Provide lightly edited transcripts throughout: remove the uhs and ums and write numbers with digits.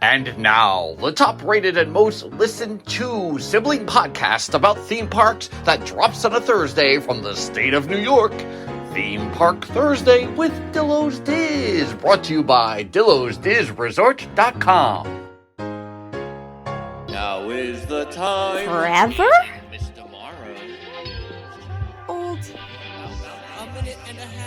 And now, the top-rated and most listened to sibling podcast about theme parks that drops on a Thursday from the state of New York. Theme Park Thursday with Dillo's Diz, brought to you by DillosDizResort.com. Now is the time. Forever? Miss Tomorrow. Old. A minute and a half.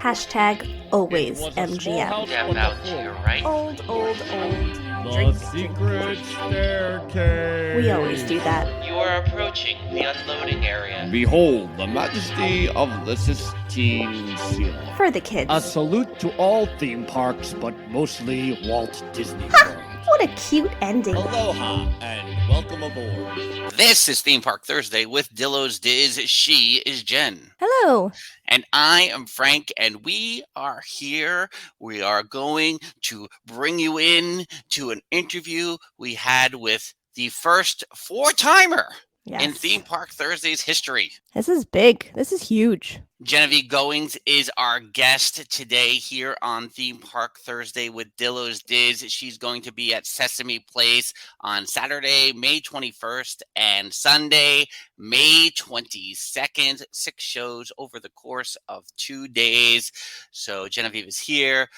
Hashtag always MGM. Down out here, right? Old. The secret staircase. We always do that. You are approaching the unloading area. Behold the majesty of the Sistine Seal. For the kids. A salute to all theme parks, but mostly Walt Disney World. What a cute ending. Aloha and welcome aboard. This is Theme Park Thursday with Dillo's Diz. She is Jen. Hello. And I am Frank, and we are here. We are going to bring you in to an interview we had with the first four-timer in Theme Park Thursday's history. This is big. This is huge. Geneview Goings is our guest today here on Theme Park Thursday with Dillo's Diz. She's going to be at Sesame Place on Saturday, May 21st, and Sunday, May 22nd. 6 shows over the course of 2 days. So Genevieve is here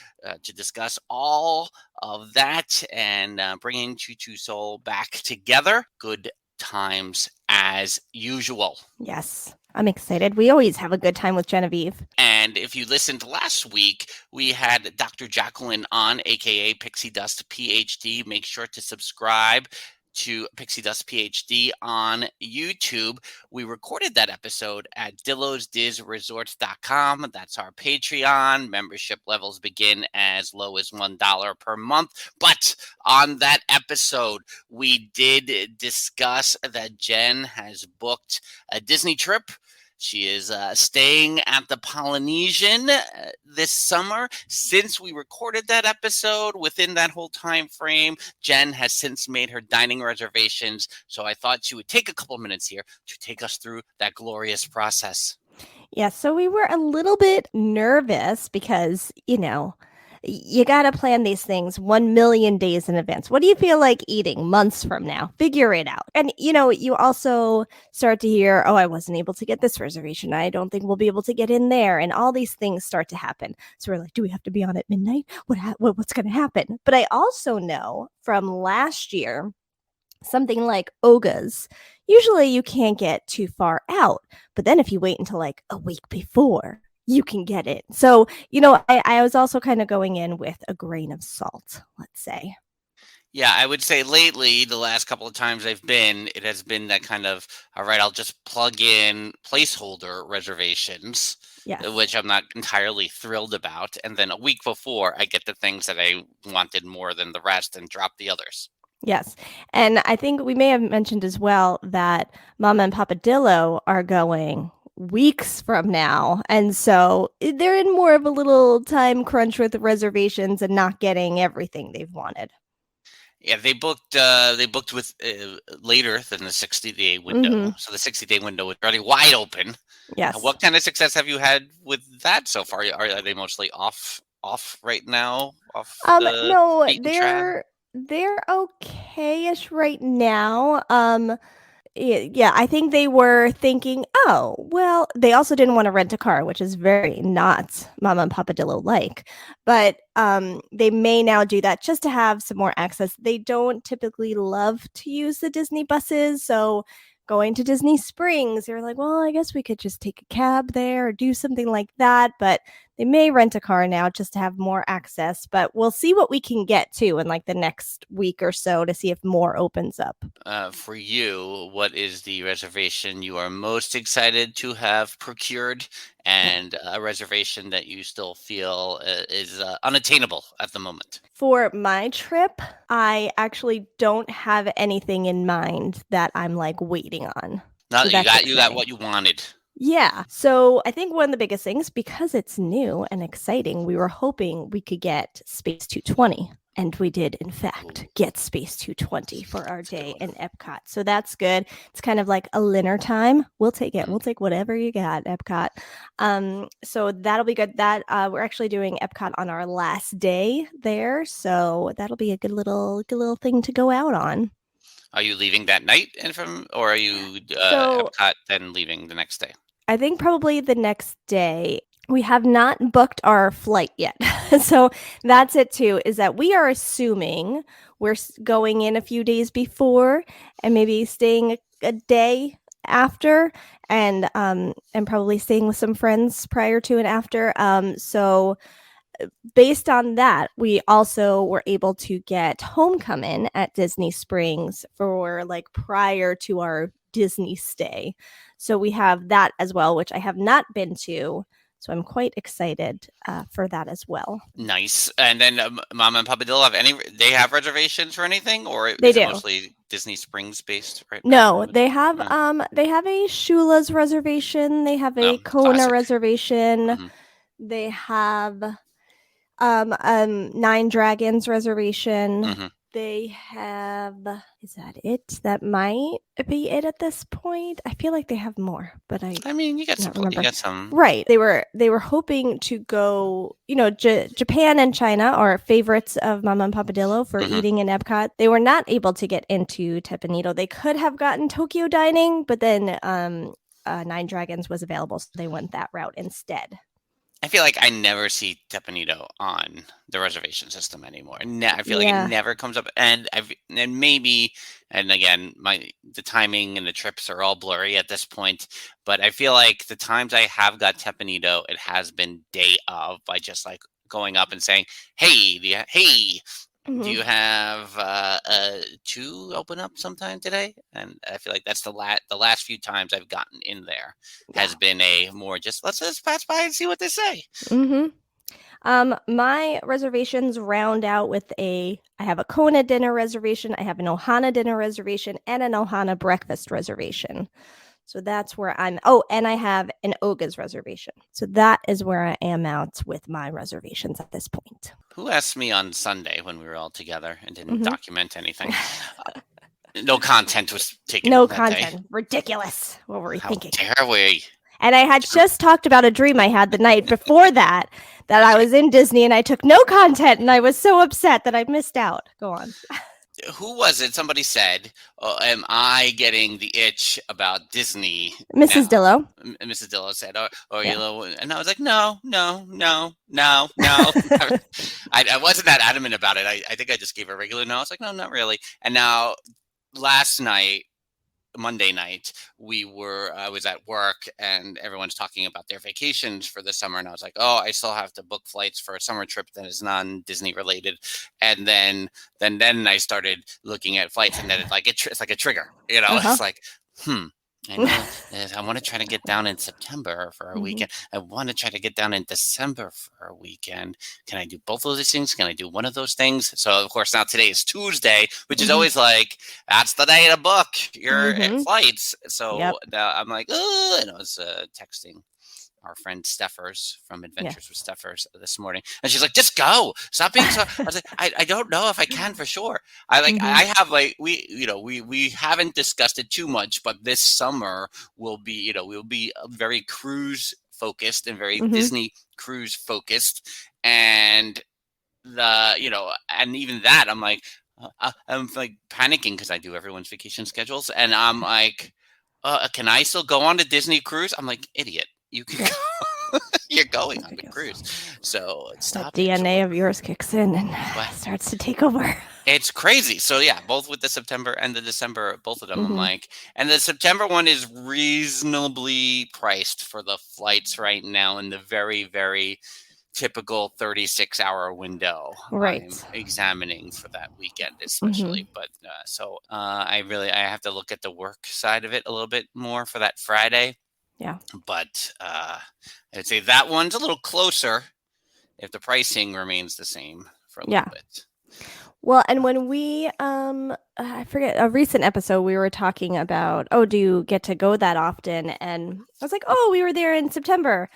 to discuss all of that and bringing Choo Choo Soul back together. Good times as usual. Yes, I'm excited. We always have a good time with Genevieve. And if you listened last week, we had Dr. Jacqueline on, aka Pixie Dust PhD. Make sure to subscribe to Pixie Dust PhD on YouTube. We recorded that episode at DillosDizResorts.com. That's our Patreon. Membership levels begin as low as $1 per month. But on that episode, we did discuss that Jen has booked a Disney trip. She is staying at the Polynesian this summer. Since we recorded that episode, within that whole time frame, Jen has since made her dining reservations. So I thought she would take a couple minutes here to take us through that glorious process. Yeah, so we were a little bit nervous because, you got to plan these things 1 million days in advance. What do you feel like eating months from now? Figure it out. And, you also start to hear, oh, I wasn't able to get this reservation. I don't think we'll be able to get in there. And all these things start to happen. So we're like, do we have to be on at midnight? What's going to happen? But I also know from last year, something like Oga's, usually you can't get too far out. But then if you wait until like a week before, you can get it. So, I was also kind of going in with a grain of salt, let's say. Yeah, I would say lately, the last couple of times I've been, it has been that kind of, all right, I'll just plug in placeholder reservations, Yes. which I'm not entirely thrilled about. And then a week before, I get the things that I wanted more than the rest and drop the others. Yes. And I think we may have mentioned as well that Mama and Papa Dillo are going weeks from now, and so they're in more of a little time crunch with the reservations and not getting everything they've wanted. Yeah, they booked with later than the 60-day window. Mm-hmm. So the 60-day window is already wide open. Yes. What kind of success have you had with that so far? Are they mostly off right now? No, they're okay-ish right now. Yeah, I think they were thinking, oh, well, they also didn't want to rent a car, which is very not Mama and Papa Dillo like. But they may now do that just to have some more access. They don't typically love to use the Disney buses, so going to Disney Springs, they're like, well, I guess we could just take a cab there or do something like that. But they may rent a car now just to have more access. But we'll see what we can get to in like the next week or so to see if more opens up. For you, what is the reservation you are most excited to have procured, and a reservation that you still feel is unattainable at the moment? For my trip, I actually don't have anything in mind that I'm like waiting on. No, So you that's got exciting. what you wanted. Yeah. So I think one of the biggest things, because it's new and exciting, we were hoping we could get Space 220. And we did, in fact, get Space 220 for our day in Epcot. So that's good. It's kind of like a dinner time. We'll take it. We'll take whatever you got, Epcot. So that'll be good. That we're actually doing Epcot on our last day there. So that'll be a good little thing to go out on. Are you leaving that night or are you So Epcot then leaving the next day? I think probably the next day. We have not booked our flight yet. So that's it too, is that we are assuming we're going in a few days before and maybe staying a day after and probably staying with some friends prior to and after. So based on that, we also were able to get Homecoming at Disney Springs for like prior to our Disney stay. So we have that as well, which I have not been to. So I'm quite excited for that as well. Nice. And then Mama and Papa Dillo they have reservations for anything, or They is it do. mostly Disney Springs based right No, now? they have a Shula's reservation, they have a Kona classic. reservation, Mhm. they have Nine Dragons reservation. Mhm. They have, is that it? That might be it at this point. I feel like they have more, but I mean, you got some. remember. You got some. Right. They were hoping to go, Japan and China are favorites of Mama and Papa Dillo for eating in Epcot. They were not able to get into Teppanyaki. They could have gotten Tokyo dining, but then Nine Dragons was available, so they went that route instead. I feel like I never see Teppanyaki on the reservation system anymore. I feel like it never comes up, and maybe, and again, the timing and the trips are all blurry at this point. But I feel like the times I have got Teppanyaki, it has been day of by just like going up and saying, "Hey, do you have Choo open up sometime today?" And I feel like that's the last few times I've gotten in there has been a more just let's just pass by and see what they say. My reservations round out with I have a Kona dinner reservation, I have an Ohana dinner reservation, and an Ohana breakfast reservation. So that's where I'm. Oh, and I have an Oga's reservation. So that is where I am out with my reservations at this point. Who asked me on Sunday when we were all together and didn't document anything? No content was taken. No that content. Day. Ridiculous. What were we thinking? How dare we? And I had just talked about a dream I had the night before that I was in Disney and I took no content and I was so upset that I missed out. Go on. Who was it? Somebody said, am I getting the itch about Disney? Mrs. Dillo. Mrs. Dillo said, and I was like, no. I wasn't that adamant about it. I think I just gave a regular no. I was like, no, not really. And now last night, Monday night, I was at work and everyone's talking about their vacations for the summer. And I was like, oh, I still have to book flights for a summer trip that is non-Disney related. And then I started looking at flights and then it's like a trigger, It's like, I know I want to try to get down in September for a weekend. I want to try to get down in December for a weekend. Can I do both of those things? Can I do one of those things? So, of course, now today is Tuesday, which is always like, that's the day to book your flights. So now I'm like, oh, and I was texting our friend Stephers from Adventures with Stephers this morning. And she's like, just go. Stop being so. I was like, I don't know if I can for sure. I have we haven't discussed it too much, but this summer will be, we'll be very cruise focused and very Disney cruise focused. And and even that, I'm like panicking because I do everyone's vacation schedules. And I'm like, can I still go on a Disney cruise? I'm like, idiot. You can go. You're going on the cruise. So stop. The DNA of yours kicks in and starts to take over. It's crazy. So yeah, both with the September and the December, both of them, I'm like, and the September one is reasonably priced for the flights right now in the very, very typical 36-hour window. Right. I'm examining for that weekend, especially. But I have to look at the work side of it a little bit more for that Friday. Yeah. But I'd say that one's a little closer if the pricing remains the same for a little bit. Well, and when we, I forget, a recent episode, we were talking about, oh, do you get to go that often? And I was like, oh, we were there in September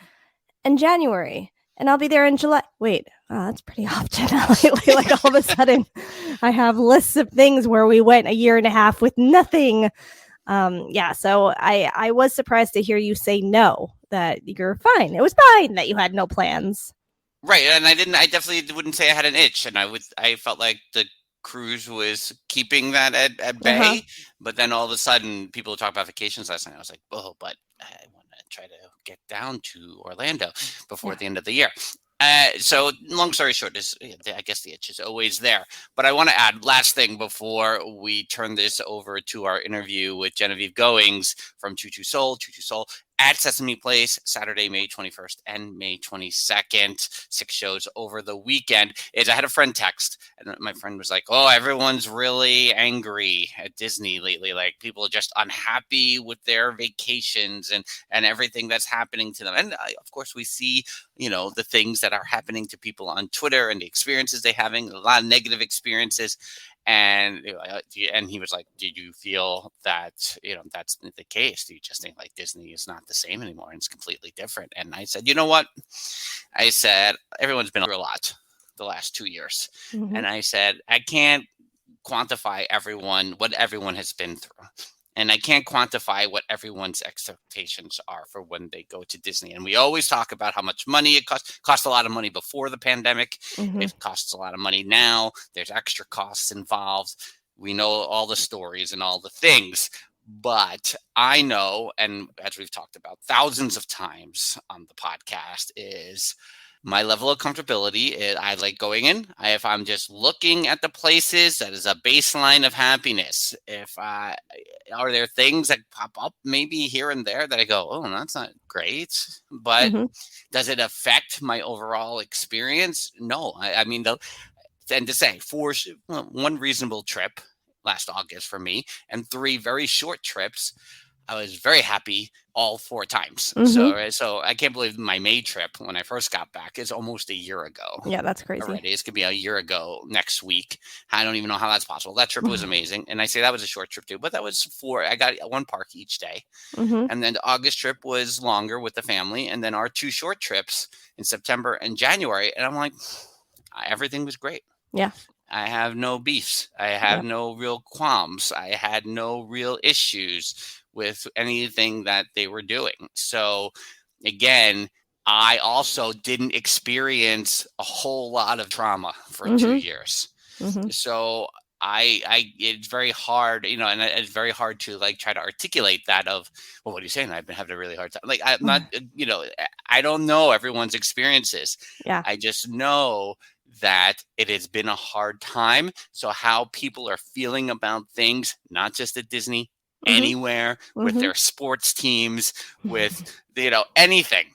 and January, and I'll be there in July. Wait, that's pretty often lately. Like all of a sudden, I have lists of things where we went a year and a half with nothing. Yeah, so I was surprised to hear you say no, that you're fine. It was fine that you had no plans. Right, and I definitely wouldn't say I had an itch, and I felt like the cruise was keeping that at bay. Uh-huh. But then all of a sudden, people talk about vacations last night. I was like, oh, but I want to try to get down to Orlando before the end of the year. So long story short, I guess the itch is always there. But I want to add last thing before we turn this over to our interview with Geneview Goings from Choo Choo Soul at Sesame Place, Saturday, May 21st and May 22nd, 6 shows over the weekend. I had a friend text, and my friend was like, oh, everyone's really angry at Disney lately. Like, people are just unhappy with their vacations and everything that's happening to them. And of course, we see, the things that are happening to people on Twitter and the experiences they're having, a lot of negative experiences. And he was like, did you feel that, that's the case? Do you just think like Disney is not the same anymore and it's completely different? And I said, you know what? I said, everyone's been through a lot the last 2 years. Mhm. And I said, I can't quantify what everyone has been through. And I can't quantify what everyone's expectations are for when they go to Disney. And we always talk about how much money it costs. It cost a lot of money before the pandemic. Mhm. It costs a lot of money now. There's extra costs involved. We know all the stories and all the things. But I know, and as we've talked about thousands of times on the podcast, is my level of comfortability. I like going in. If I'm just looking at the places, that is a baseline of happiness. Are there things that pop up maybe here and there that I go, oh, that's not great, but does it affect my overall experience? No. I mean, and to say one reasonable trip last August for me, and 3 very short trips, I was very happy all 4 times. So I can't believe my May trip when I first got back is almost a year ago. Yeah, that's crazy. Already. It's going to be a year ago next week. I don't even know how that's possible. That trip was amazing. And I say that was a short trip too, but that was I got 1 park each day. And then the August trip was longer with the family. And then our 2 short trips in September and January. And I'm like, everything was great. Yeah. I have no beefs. I have no real qualms. I had no real issues with anything that they were doing. So again, I also didn't experience a whole lot of trauma for 2 years. So it's very hard, and it's very hard to like try to articulate that of, well, what are you saying? I've been having a really hard time. Like, I'm not, I don't know everyone's experiences. Yeah. I just know that it has been a hard time. So how people are feeling about things, not just at Disney, anywhere, with their sports teams, with, anything.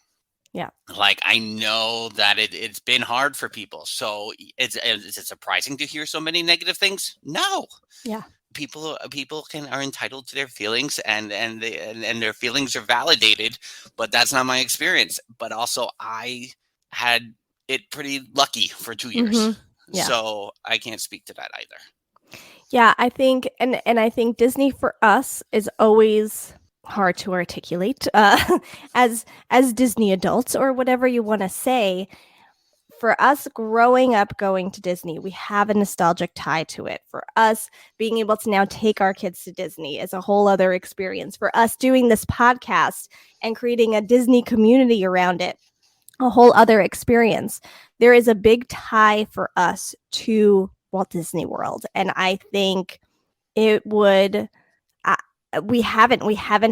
Yeah. Like, I know that it's been hard for people. So is it surprising to hear so many negative things? No. Yeah. People are entitled to their feelings, and their feelings are validated, but that's not my experience. But also, I had it pretty lucky for 2 years. Yeah. So I can't speak to that either. Yeah, I think, and I think Disney for us is always hard to articulate as Disney adults, or whatever you want to say. For us growing up going to Disney, we have a nostalgic tie to it. For us, being able to now take our kids to Disney is a whole other experience. For us doing this podcast and creating a Disney community around it, a whole other experience. There is a big tie for us to Walt Disney World, and I think it would. We haven't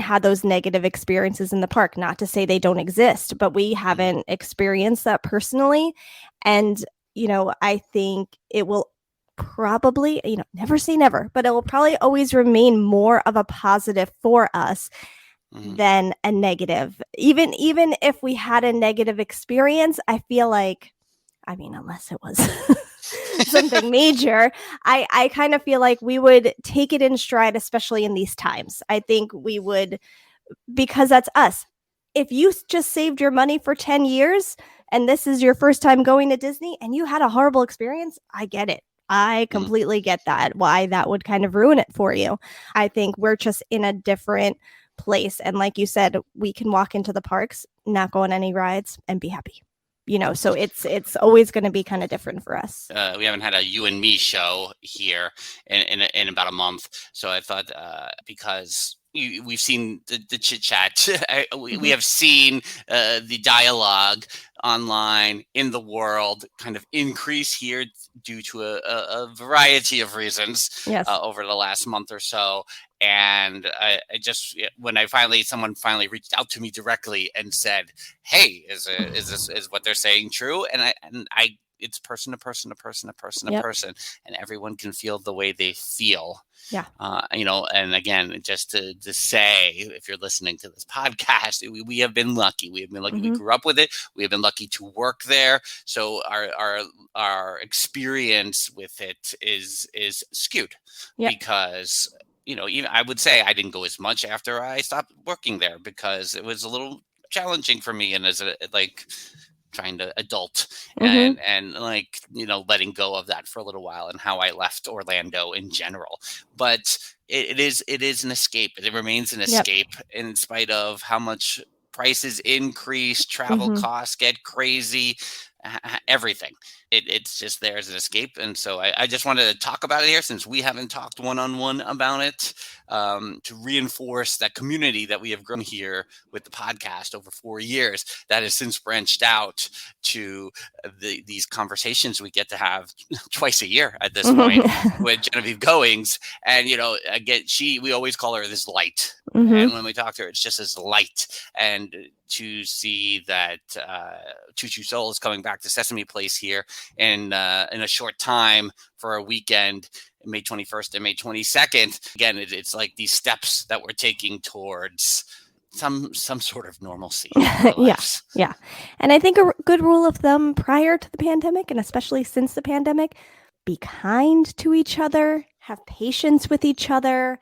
had those negative experiences in the park. Not to say they don't exist, but we haven't experienced that personally. And I think it will probably, never say never, but it will probably always remain more of a positive for us than a negative. Even if we had a negative experience, I feel like, unless it was something major, I kind of feel like we would take it in stride, especially in these times. I think we would, because that's us. If you just saved your money for 10 years and this is your first time going to Disney and you had a horrible experience, I get it. I completely get that, why that would kind of ruin it for you. I think we're just in a different place. And like you said, we can walk into the parks, not go on any rides, and be happy. So it's always going to be kind of different for us. We haven't had a you and me show here in about a month. So I thought because we've seen the chit chat, we have seen the dialogue online in the world kind of increase here due to a variety of reasons over the last month or so. And I just, when someone finally reached out to me directly and said, "Hey, is what they're saying true?" And I it's person to person to person to person to person, and everyone can feel the way they feel. Yeah. And again, just to say, if you're listening to this podcast, we have been lucky. We have been lucky. We grew up with it. We have been lucky to work there. So our experience with it is skewed because, even I would say I didn't go as much after I stopped working there because it was a little challenging for me. And as trying to adult and letting go of that for a little while and how I left Orlando in general. But it is an escape. It remains an escape in spite of how much prices increase, travel costs get crazy, everything. It's just there as an escape. And so I just wanted to talk about it here since we haven't talked one-on-one about it, to reinforce that community that we have grown here with the podcast over 4 years that has since branched out to these conversations we get to have twice a year at this point with Geneview Goings. And, again, we always call her this light. And when we talk to her, it's just this light. And to see that Choo Choo Soul is coming back to Sesame Place here in a short time for a weekend, May 21st and May 22nd. Again, it's like these steps that we're taking towards some sort of normalcy. Yeah. And I think a good rule of thumb prior to the pandemic, and especially since the pandemic, be kind to each other, have patience with each other,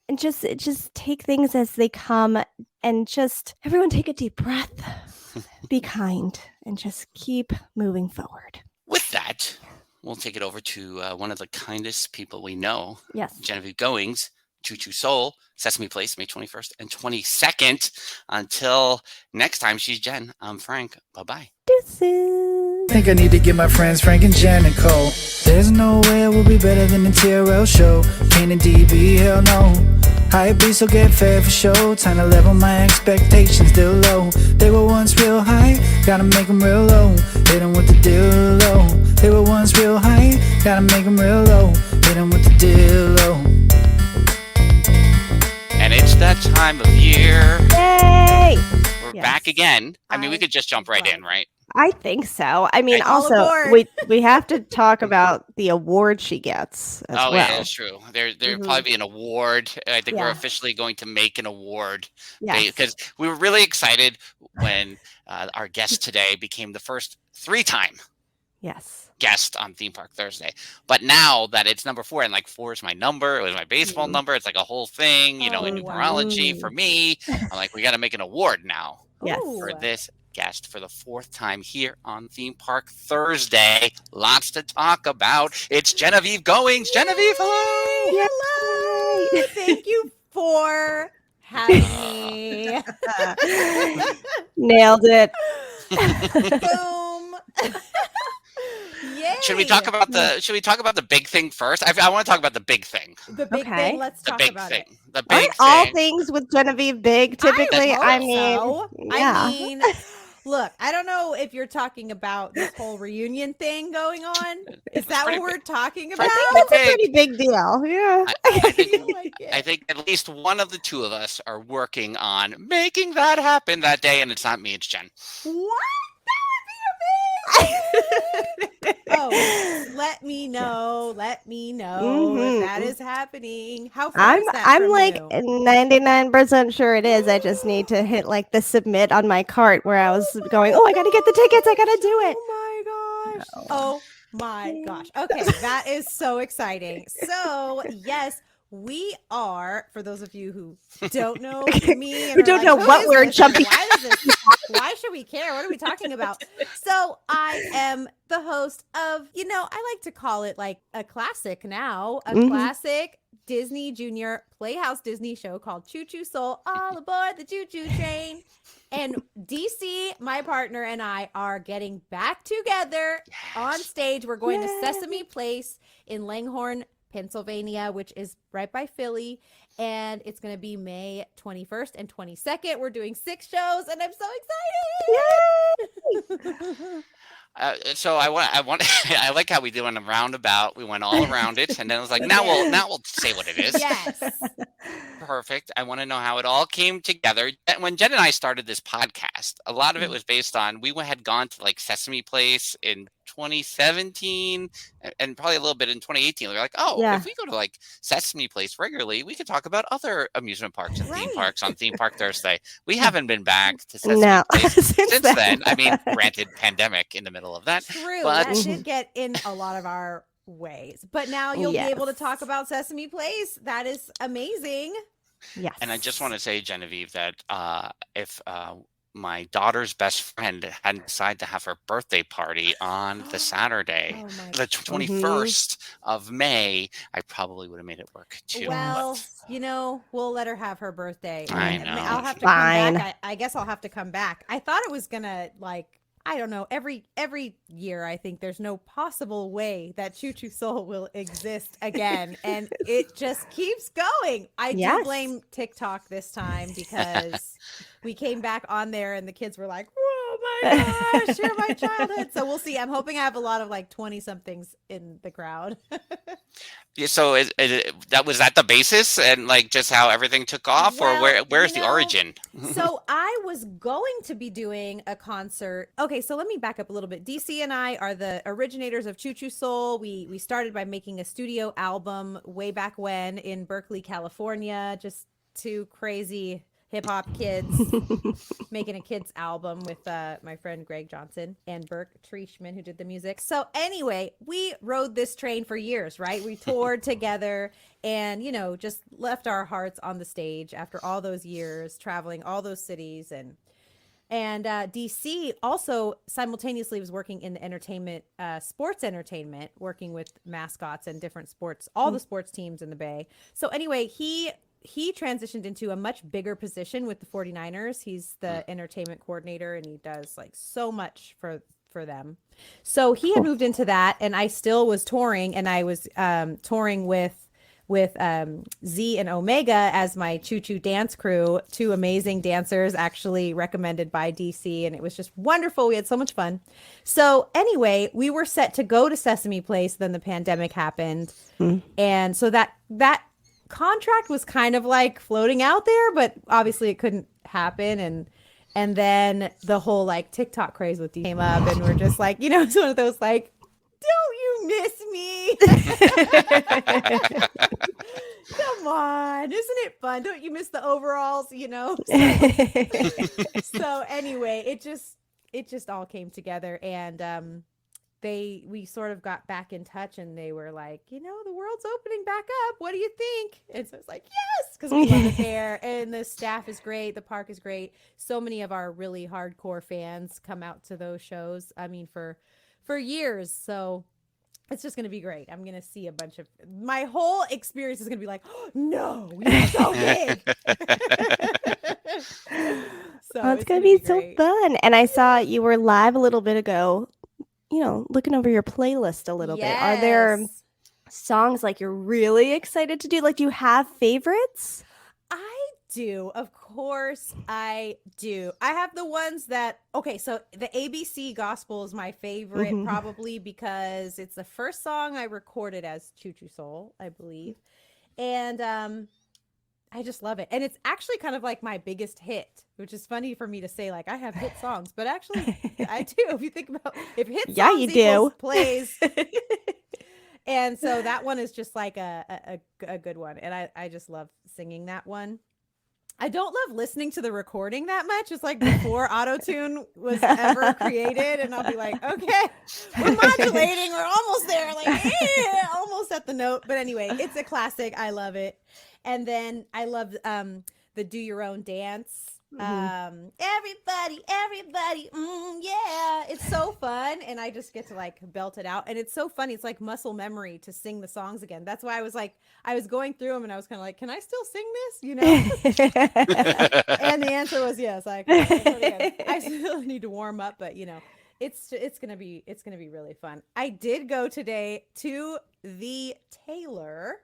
and just take things as they come, and just everyone take a deep breath, be kind, and just keep moving forward. With that, we'll take it over to one of the kindest people we know. Yes. Geneview Goings, Choo Choo Soul, Sesame Place, May 21st and 22nd. Until next time, she's Jen. I'm Frank. Bye-bye. Deuces. Think I need to get my friends Frank and Jen and Cole. There's no way we'll be better than the TRL show. Kane and DB, hell no. Hype beats will get fed for show. Time to level my expectations still low. They were once real high, gotta make them real low. Hit them with the Dillo. They were once real high, gotta make them real low. Hit them with the Dillo. And it's that time of year. Yay! We're back again. I mean, we could just jump right in, right? I think so. I mean, All also, aboard. we have to talk about the award she gets as well. Yeah, that's true. There'll probably be an award. I think we're officially going to make an award. Because we were really excited when our guest today became the first 3-time guest on Theme Park Thursday. But now that it's number 4, and like 4 is my number, it was my baseball number. It's like a whole thing, in numerology for me. I'm like, we got to make an award now for this guest for the 4th time here on Theme Park Thursday. Lots to talk about. It's Genevieve Goings. Genevieve, hello. Hello. Thank you for having me. Nailed it. Boom. Yay. Should we talk about the big thing first? I want to talk about the big thing. The big thing. Let's talk about it. The big Aren't all things with Genevieve big typically? I mean, look, I don't know if you're talking about this whole reunion thing going on. Is that what we're talking about? I think that's a pretty big deal. Yeah. I think at least one of the two of us are working on making that happen that day, and it's not me, it's Jen. What? Oh, let me know if that is happening. How far is that I'm from like you? 99% sure it is. I just need to hit like the submit on my cart where I was going, I gotta get the tickets, I gotta do it. Oh my gosh. Okay, that is so exciting. So yes, We are, for those of you who don't know me and Who don't know what we're jumping. Why should we care? What are we talking about? So I am the host of, I like to call it like a classic now, a classic Disney Junior Playhouse Disney show called Choo Choo Soul, all aboard the Choo Choo train. And DC, my partner, and I are getting back together on stage. We're going to Sesame Place in Langhorne, Pennsylvania, which is right by Philly. And it's going to be May 21st and 22nd. We're doing 6 shows, and I'm so excited. So I I like how we do in a roundabout. We went all around it, and then I was like, now we'll say what it is. Yes. Perfect. I want to know how it all came together. When Jen and I started this podcast, a lot of it was based on we had gone to like Sesame Place in 2017 and probably a little bit in 2018. We were like, if we go to like Sesame Place regularly, we could talk about other amusement parks and theme parks on Theme Park Thursday. We haven't been back to Sesame Place since then. I mean, granted, pandemic in the middle of that. True. But that did get in a lot of our ways. But now you'll be able to talk about Sesame Place. That is amazing. Yes. And I just want to say, Genevieve, that if my daughter's best friend hadn't decided to have her birthday party on the Saturday, the 21st of May, I probably would have made it work too. Well, we'll let her have her birthday. I know. I'll have to come back. I guess I'll have to come back. I thought it was gonna I don't know. Every year, I think there's no possible way that Choo Choo Soul will exist again, and it just keeps going. I do blame TikTok this time because we came back on there and the kids were like, "Oh my gosh, you're my childhood." So we'll see. I'm hoping I have a lot of like 20-somethings in the crowd. Yeah, so that was at the basis and like just how everything took off, or where's the origin? So I was going to be doing a concert. Okay, so let me back up a little bit. DC and I are the originators of Choo Choo Soul. We started by making a studio album way back when in Berkeley, California. Just 2 crazy hip-hop kids making a kids album with my friend Greg Johnson and Burke Treishman, who did the music. So anyway, we rode this train for years, right? We toured together and, just left our hearts on the stage after all those years, traveling all those cities. And DC also simultaneously was working in the entertainment, sports entertainment, working with mascots and different sports, all the sports teams in the Bay. So anyway, he transitioned into a much bigger position with the 49ers. He's the entertainment coordinator and he does like so much for them. So he had moved into that, and I still was touring, and I was touring with Z and Omega as my Choo Choo dance crew, 2 amazing dancers actually recommended by DC, and it was just wonderful. We had so much fun. So anyway, we were set to go to Sesame Place, then the pandemic happened. And so that contract was kind of like floating out there, but obviously it couldn't happen. And then the whole like TikTok craze with D came up, and we're just like, it's one of those like, don't you miss me? Come on, isn't it fun? Don't you miss the overalls? So anyway, it just all came together, and we sort of got back in touch, and they were like, the world's opening back up. What do you think? And so it's like, yes, because we love it there. And the staff is great. The park is great. So many of our really hardcore fans come out to those shows. I mean, for years. So it's just going to be great. I'm going to see a bunch of, my whole experience is going to be like, oh, no, you're so big. So it's going to be so fun. And I saw you were live a little bit ago, looking over your playlist a little bit. Are there songs like you're really excited to do? Like, do you have favorites? I do. Of course I do. I have the ones that, so the ABC Gospel is my favorite, probably because it's the first song I recorded as Choo Choo Soul, I believe. And I just love it. And it's actually kind of like my biggest hit, which is funny for me to say, like, I have hit songs, but actually I do. If you think about if hit songs you do. Plays. And so that one is just like a good one. And I just love singing that one. I don't love listening to the recording that much. It's like before auto-tune was ever created. And I'll be like, okay, we're modulating. We're almost there. Like, almost set the note. But anyway, it's a classic. I love it. And then I love the do your own dance. Everybody, yeah, it's so fun, and I just get to like belt it out, and it's so funny. It's like muscle memory to sing the songs again. That's why I was going through them, and I was kind of like, can I still sing this, and the answer was yes. I still need to warm up, but it's gonna be really fun. I did go today to the tailor.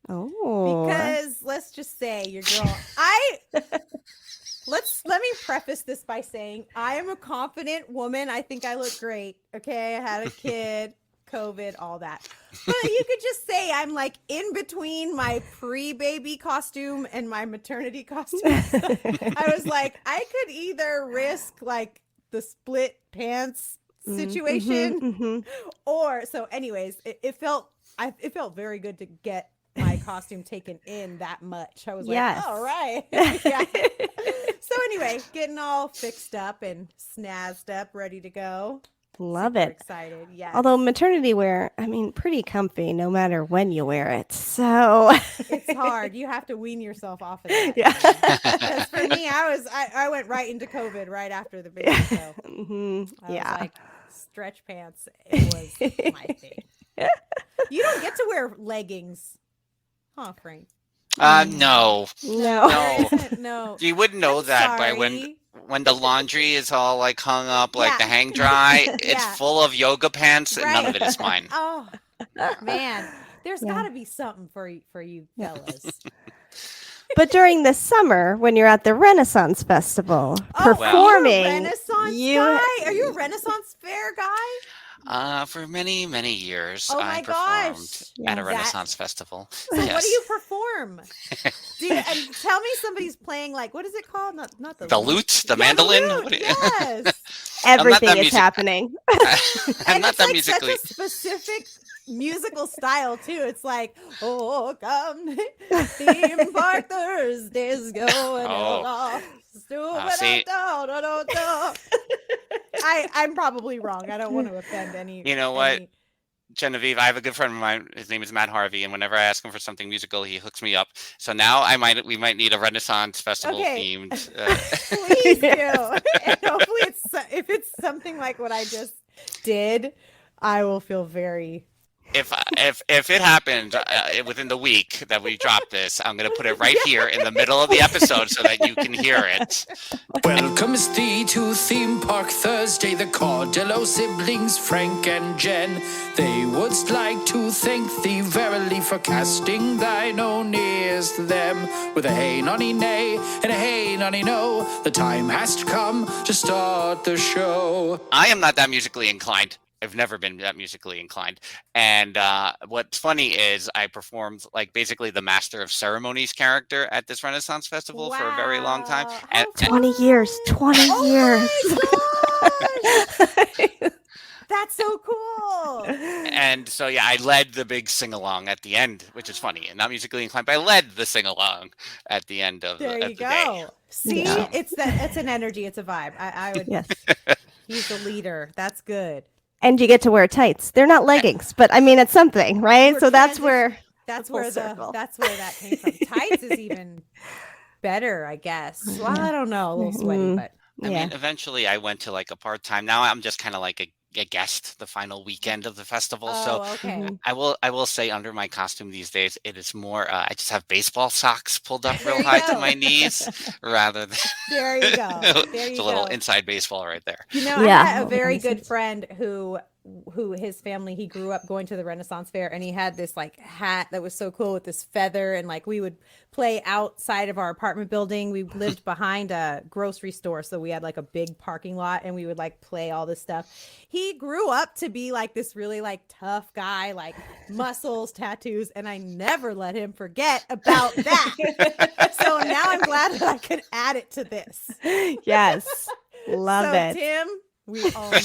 Oh, because let's just say your girl, let me preface this by saying I am a confident woman. I think I look great. Okay. I had a kid, COVID, all that. But you could just say I'm like in between my pre-baby costume and my maternity costume. I was like, I could either risk like the split pants situation or so anyways, it felt very good to get my costume taken in that much. I was like, all right. Yeah. So anyway, getting all fixed up and snazzed up, ready to go. Love Super it. excited. Yeah. Although maternity wear, I mean, pretty comfy no matter when you wear it. So it's hard. You have to wean yourself off of that. Yeah. Because for me, I went right into COVID right after the baby. So I was like, stretch pants. It was my thing. You don't get to wear leggings. Huh, Frank? No. No. You wouldn't know that by when the laundry is all like hung up, like the hang dry. It's full of yoga pants, and none of it is mine. Oh man, there's got to be something for you fellas. But during the summer, when you're at the Renaissance Festival performing, are you a Renaissance guy? Are you a Renaissance Fair guy? For many, many years, oh I performed at a Renaissance festival. So what do you perform? And tell me somebody's playing like, what is it called? Not the lute, the mandolin. The lute, yes. Everything is happening. I'm not that like musically. Such a specific musical style too. It's like, oh, come theme park Thursdays going off. See, I'm probably wrong. I don't want to offend any. You know what, Genevieve? I have a good friend of mine. His name is Matt Harvey, and whenever I ask him for something musical, he hooks me up. So now we might need a Renaissance Festival themed. Please do. And hopefully, if it's something like what I just did, I will feel very. If it happened within the week that we drop this, I'm going to put it right here in the middle of the episode so that you can hear it. Welcomes thee to Theme Park Thursday, the Cordillo siblings, Frank and Jen. They would like to thank thee verily for casting thine own ears to them. With a hey nonny nay and a hey nonny no, the time has come to start the show. I am not that musically inclined. I've never been that musically inclined. And what's funny is I performed like basically the Master of Ceremonies character at this Renaissance Festival for a very long time. And 20 years. 20 years. That's so cool. And so, yeah, I led the big sing-along at the end, which is funny. And not musically inclined, but I led the sing-along at the end of the day. See, it's an energy. It's a vibe. I would. Yes. He's the leader. That's good. And you get to wear tights. They're not leggings, but I mean, it's something, right? So that's where that came from. Tights is even better, I guess. Well, I don't know, a little sweaty, but I mean, eventually I went to like a part-time. Now I'm just kind of like a guest the final weekend of the festival. I will say under my costume these days, it is more, I just have baseball socks pulled up real high to my knees rather than. There you go. It's a little inside baseball right there. You know, I had a very good friend who his family, he grew up going to the Renaissance Fair, and he had this like hat that was so cool with this feather, and like we would play outside of our apartment building. We lived behind a grocery store, so we had like a big parking lot, and we would like play all this stuff. He grew up to be like this really like tough guy, like muscles, tattoos, and I never let him forget about that. So now I'm glad that I could add it to this. Yes. Love it. Tim, we all know.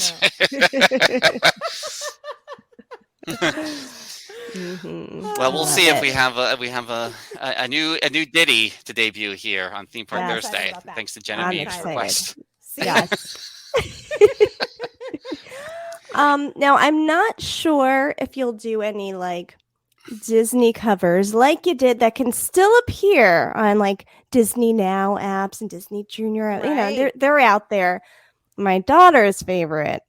Well, we'll see if we have a new ditty to debut here on Theme Park Thursday, thanks to Genevieve's request. Yes. Now I'm not sure if you'll do any like Disney covers like you did that can still appear on like Disney Now apps and Disney Junior. You know, Right. they're out there. My daughter's favorite,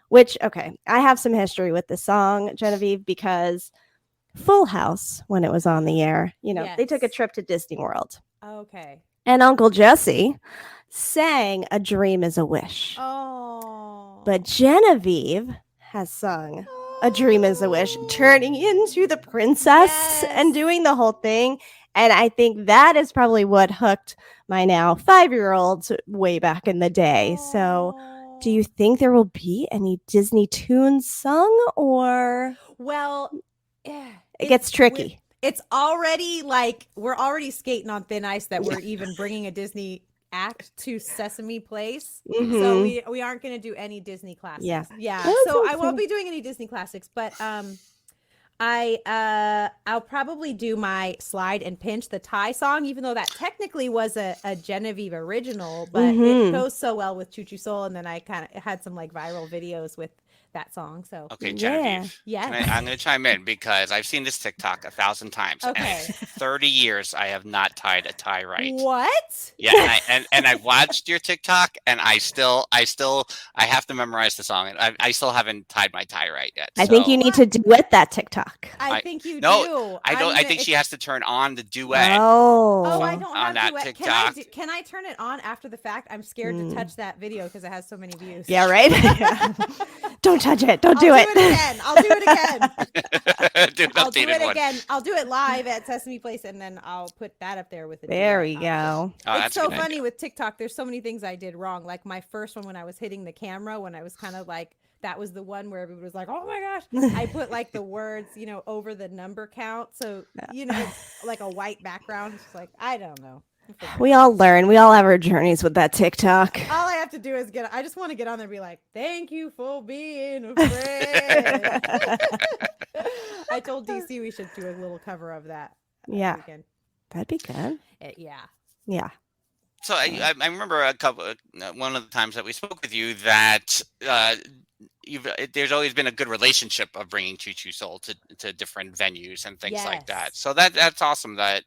which okay, I have some history with the song Genevieve because Full House when it was on the air, you know, they took a Yes. trip to Disney World. Okay. And Uncle Jesse sang A Dream is a Wish. Oh. But Genevieve has sung A Dream is a Wish, turning into the princess and doing the whole thing. And I think that is probably what hooked my now 5-year-old way back in the day. So do you think there will be any Disney tunes sung or? Well, yeah, it gets tricky. It's already like we're already skating on thin ice that we're even bringing a Disney act to Sesame Place. So we aren't going to do any Disney classics. Yeah. So I won't be doing any Disney classics, but I'll probably do my Slide and Pinch, the Thai song, even though that technically was a Genevieve original, but it goes so well with Choo Choo Soul, and then I kind of had some like viral videos with that song. So Okay, Genevieve. Yeah. I'm going to chime in because I've seen this TikTok 1,000 times. Okay. And 30 years I have not tied a tie right. What? Yeah, and I've watched your TikTok, and I have to memorize the song, and I still haven't tied my tie right yet. I think you need to duet that TikTok. I think you no, do. I don't. I think she has to turn on the duet. Oh, I don't on have that duet. TikTok. Can I turn it on after the fact? I'm scared to touch that video because it has so many views. Yeah, right? Don't touch it. Don't do it. I'll do it again. I'll do it again. I'll do it live at Sesame Place, and then I'll put that up there with it. There we go. It's so funny with TikTok. There's so many things I did wrong. Like my first one when I was hitting the camera, when I was kind of like, that was the one where everybody was like, oh my gosh. I put like the words, over the number count. So, it's like a white background. It's like, I don't know. We all learn. We all have our journeys with that TikTok. All I have to do is I just want to get on there and be like, thank you for being a friend. I told DC we should do a little cover of that. Yeah. Weekend. That'd be good. Yeah. Yeah. So I remember one of the times that we spoke with you that there's always been a good relationship of bringing Choo Choo Soul to different venues and things like that. So that's awesome that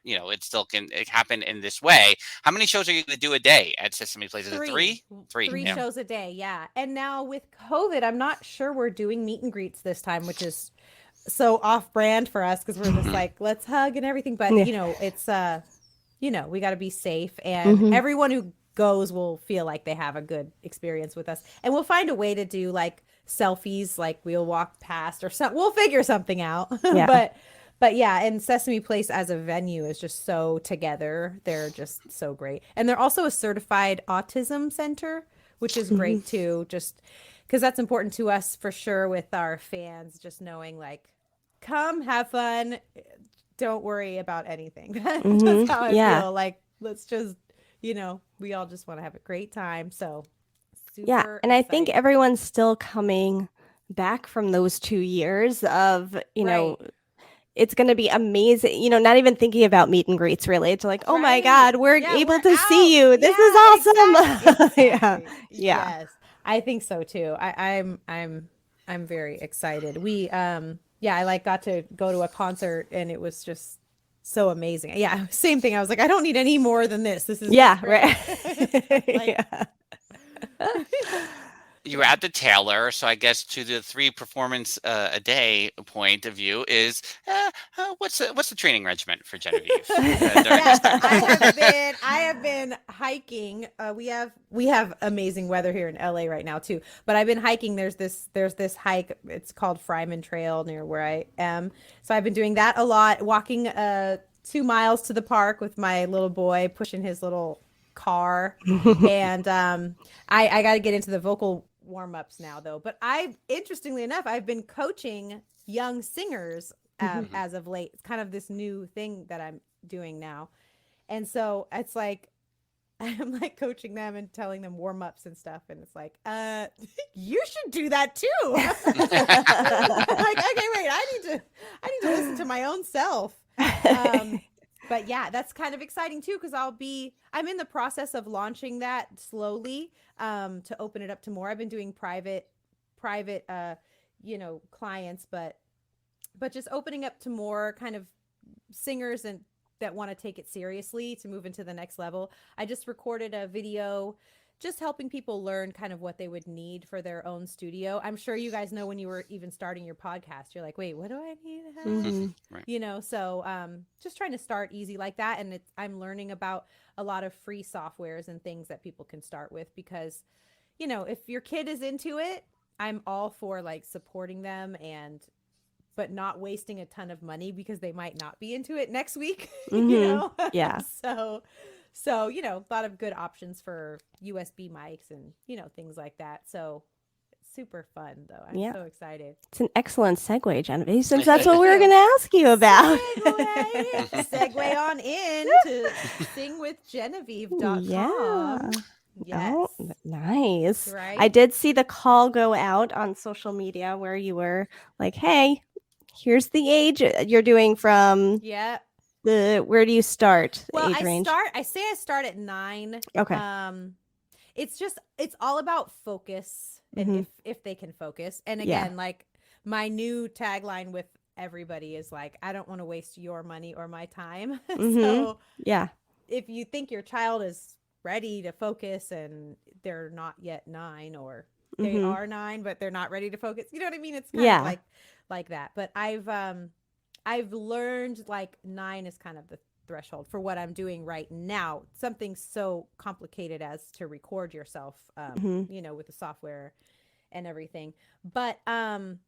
it still can happen in this way. How many shows are you going to do a day at Sesame Place? Is it three? Three shows a day, yeah. And now with COVID, I'm not sure we're doing meet and greets this time, which is so off-brand for us because we're just like, let's hug and everything. But, it's, we got to be safe. And everyone who goes will feel like they have a good experience with us. And we'll find a way to do, like, selfies, like we'll walk past or something. We'll figure something out. Yeah. But yeah, and Sesame Place as a venue is just so together. They're just so great. And they're also a certified autism center, which is great too, just because that's important to us for sure with our fans, just knowing like, come have fun. Don't worry about anything. That's how I feel. Like, let's just, we all just want to have a great time. So super and I think everyone's still coming back from those 2 years of, it's going to be amazing, not even thinking about meet and greets really. It's like, oh my God, we're able to see you. This is awesome. Exactly. Yes, I think so too. I'm very excited. We, I got to go to a concert and it was just so amazing. Yeah. Same thing. I was like, I don't need any more than this. This is right. You were at the Taylor, so I guess to the 3 performance a day point of view is what's the training regimen for Genevieve? I have been hiking. We have amazing weather here in LA right now too. But I've been hiking. There's this hike. It's called Fryman Trail near where I am. So I've been doing that a lot. Walking 2 miles to the park with my little boy, pushing his little car, and I got to get into the vocal warm-ups now though, but interestingly enough, I've been coaching young singers as of late. It's kind of this new thing that I'm doing now, and so it's like I'm like coaching them and telling them warm-ups and stuff, and it's like you should do that too. I'm like, okay, wait, I need to listen to my own self. But yeah, that's kind of exciting too, because I'm in the process of launching that slowly to open it up to more. I've been doing private, clients, but but just opening up to more kind of singers and that want to take it seriously to move into the next level. I just recorded a video just helping people learn kind of what they would need for their own studio. I'm sure you guys know when you were even starting your podcast, you're like, wait, what do I need to have? Right. You know, so just trying to start easy like that. And I'm learning about a lot of free softwares and things that people can start with because, you know, if your kid is into it, I'm all for like supporting them but not wasting a ton of money because they might not be into it next week, you know? Yeah. So, you know, a lot of good options for USB mics and, you know, things like that. So it's super fun though. I'm so excited. It's an excellent segue, Genevieve, since that's what we were going to ask you about. Segue on in to singwithgenevieve.com. Yeah. Yes. Oh, nice. Right? I did see the call go out on social media where you were like, hey, here's the age you're doing from where do you start? Well, age range? I start at 9. Okay. It's all about focus and if they can focus. And again, like my new tagline with everybody is like, I don't want to waste your money or my time. So if you think your child is ready to focus and they're not yet 9 or they are 9 but they're not ready to focus, you know what I mean? It's kind of like that. But I've learned like 9 is kind of the threshold for what I'm doing right now. Something so complicated as to record yourself, you know, with the software and everything. But I am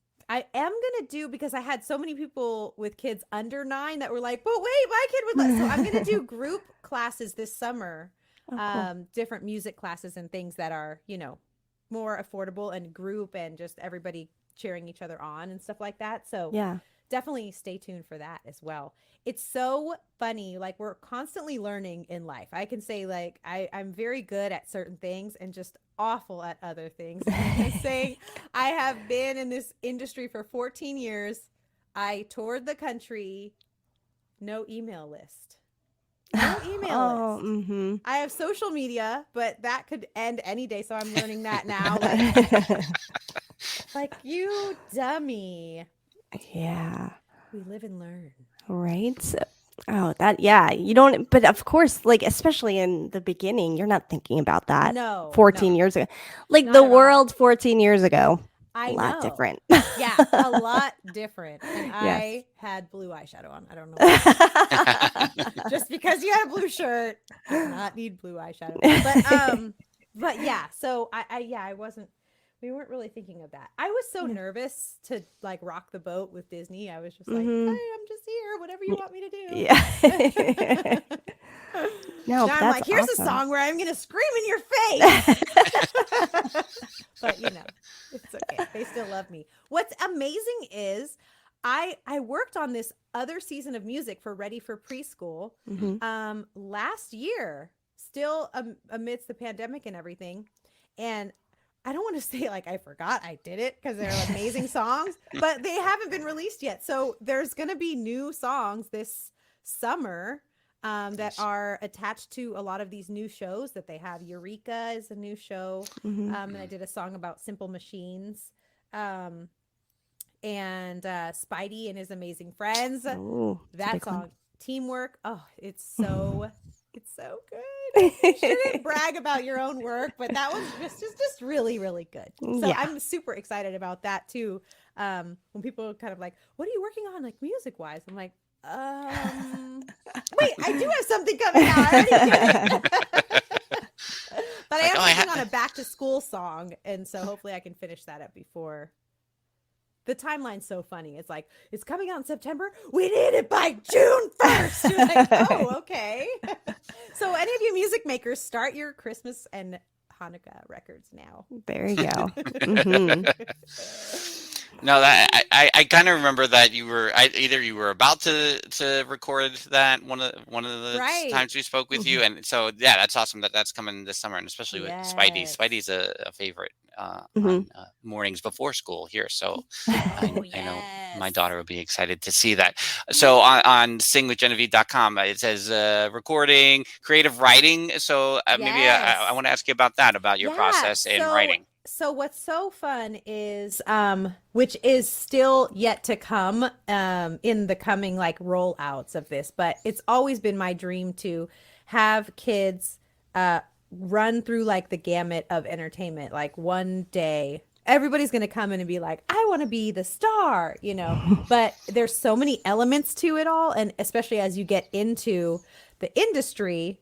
going to do, because I had so many people with kids under 9 that were like, but wait, my kid would like, so I'm going to do group classes this summer, different music classes and things that are, you know, more affordable and group and just everybody cheering each other on and stuff like that. So definitely stay tuned for that as well. It's so funny. Like we're constantly learning in life. I can say like, I'm very good at certain things and just awful at other things. And saying I have been in this industry for 14 years. I toured the country, no email list. No email list. I have social media, but that could end any day. So I'm learning that now. Like you dummy. Yeah. We live and learn. Right. You don't, but of course, like, especially in the beginning, you're not thinking about that. No. 14 years ago. Like Not the at world 14 years ago. I a lot know. different. Yeah, a lot different. And I had blue eyeshadodo on. I don't know why. Just because you had a blue shirt, does not need blue eyeshadow. But yeah, so I wasn't, we weren't really thinking of that. I was so nervous to like rock the boat with Disney. I was just like, hey, I'm just here, whatever you want me to do. Yeah. No, now that's I'm like, here's awesome. a song where I'm gonna scream in your face. But you know, it's okay. They still love me. What's amazing is I worked on this other season of music for Ready for Preschool last year, still amidst the pandemic and everything. And I don't want to say like I forgot I did it because they're amazing songs, but they haven't been released yet. So there's going to be new songs this summer that are attached to a lot of these new shows that they have. Eureka is a new show. And I did a song about Simple Machines. And Spidey and His Amazing Friends. Ooh, that song, Teamwork. Oh, it's so good. You shouldn't brag about your own work, but that was just really, really good. So I'm super excited about that too. When people are kind of like, what are you working on, like music wise? I'm like, wait, I do have something coming out. I already did it. But I am working on a back to school song, and so hopefully I can finish that up before. The timeline's so funny. It's like, it's coming out in September. We need it by June 1st. You're like, oh, okay. So any of you music makers, start your Christmas and Hanukkah records now. There you go. No, that I kind of remember that you were either you were about to record that one of the times we spoke with you, and so that's awesome that's coming this summer, and especially with Spidey. Spidey's a favorite on mornings before school here, so I know my daughter will be excited to see that. So on singwithgenevieve.com it says recording, creative writing. So maybe I want to ask you about that, about your process in writing. So what's so fun is which is still yet to come in the coming like rollouts of this, but it's always been my dream to have kids run through like the gamut of entertainment. Like one day everybody's going to come in and be like, I want to be the star, you know. But there's so many elements to it all, and especially as you get into the industry,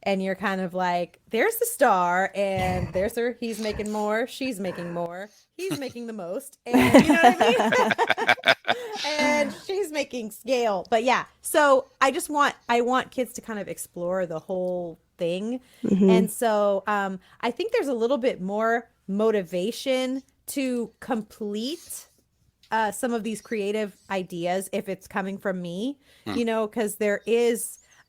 and you're kind of like, there's the star, and there's her. He's making more. She's making more. He's making the most. And you know what I mean? And she's making scale. But yeah, so I want kids to kind of explore the whole thing. And so I think there's a little bit more motivation to complete some of these creative ideas if it's coming from me, you know, because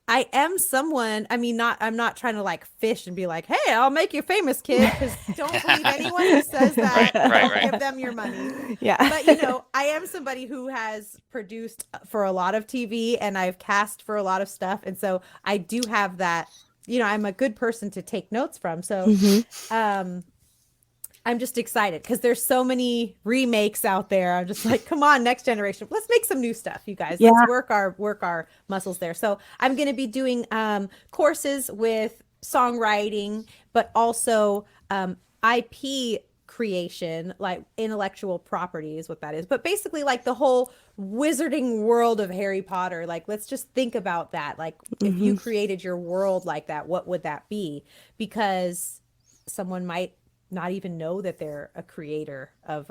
I am someone, I mean, I'm not trying to like fish and be like, hey, I'll make you famous, kid, because don't believe anyone who says that. Don't give them your money. Yeah. But, you know, I am somebody who has produced for a lot of TV, and I've cast for a lot of stuff. And so I do have that, you know, I'm a good person to take notes from. So I'm just excited because there's so many remakes out there. I'm just like, come on, next generation, let's make some new stuff, you guys. Yeah. Let's work our muscles there. So I'm going to be doing courses with songwriting, but also IP creation, like intellectual property is what that is. But basically like the whole wizarding world of Harry Potter. Like, let's just think about that. Like if you created your world like that, what would that be? Because someone might not even know that they're a creator of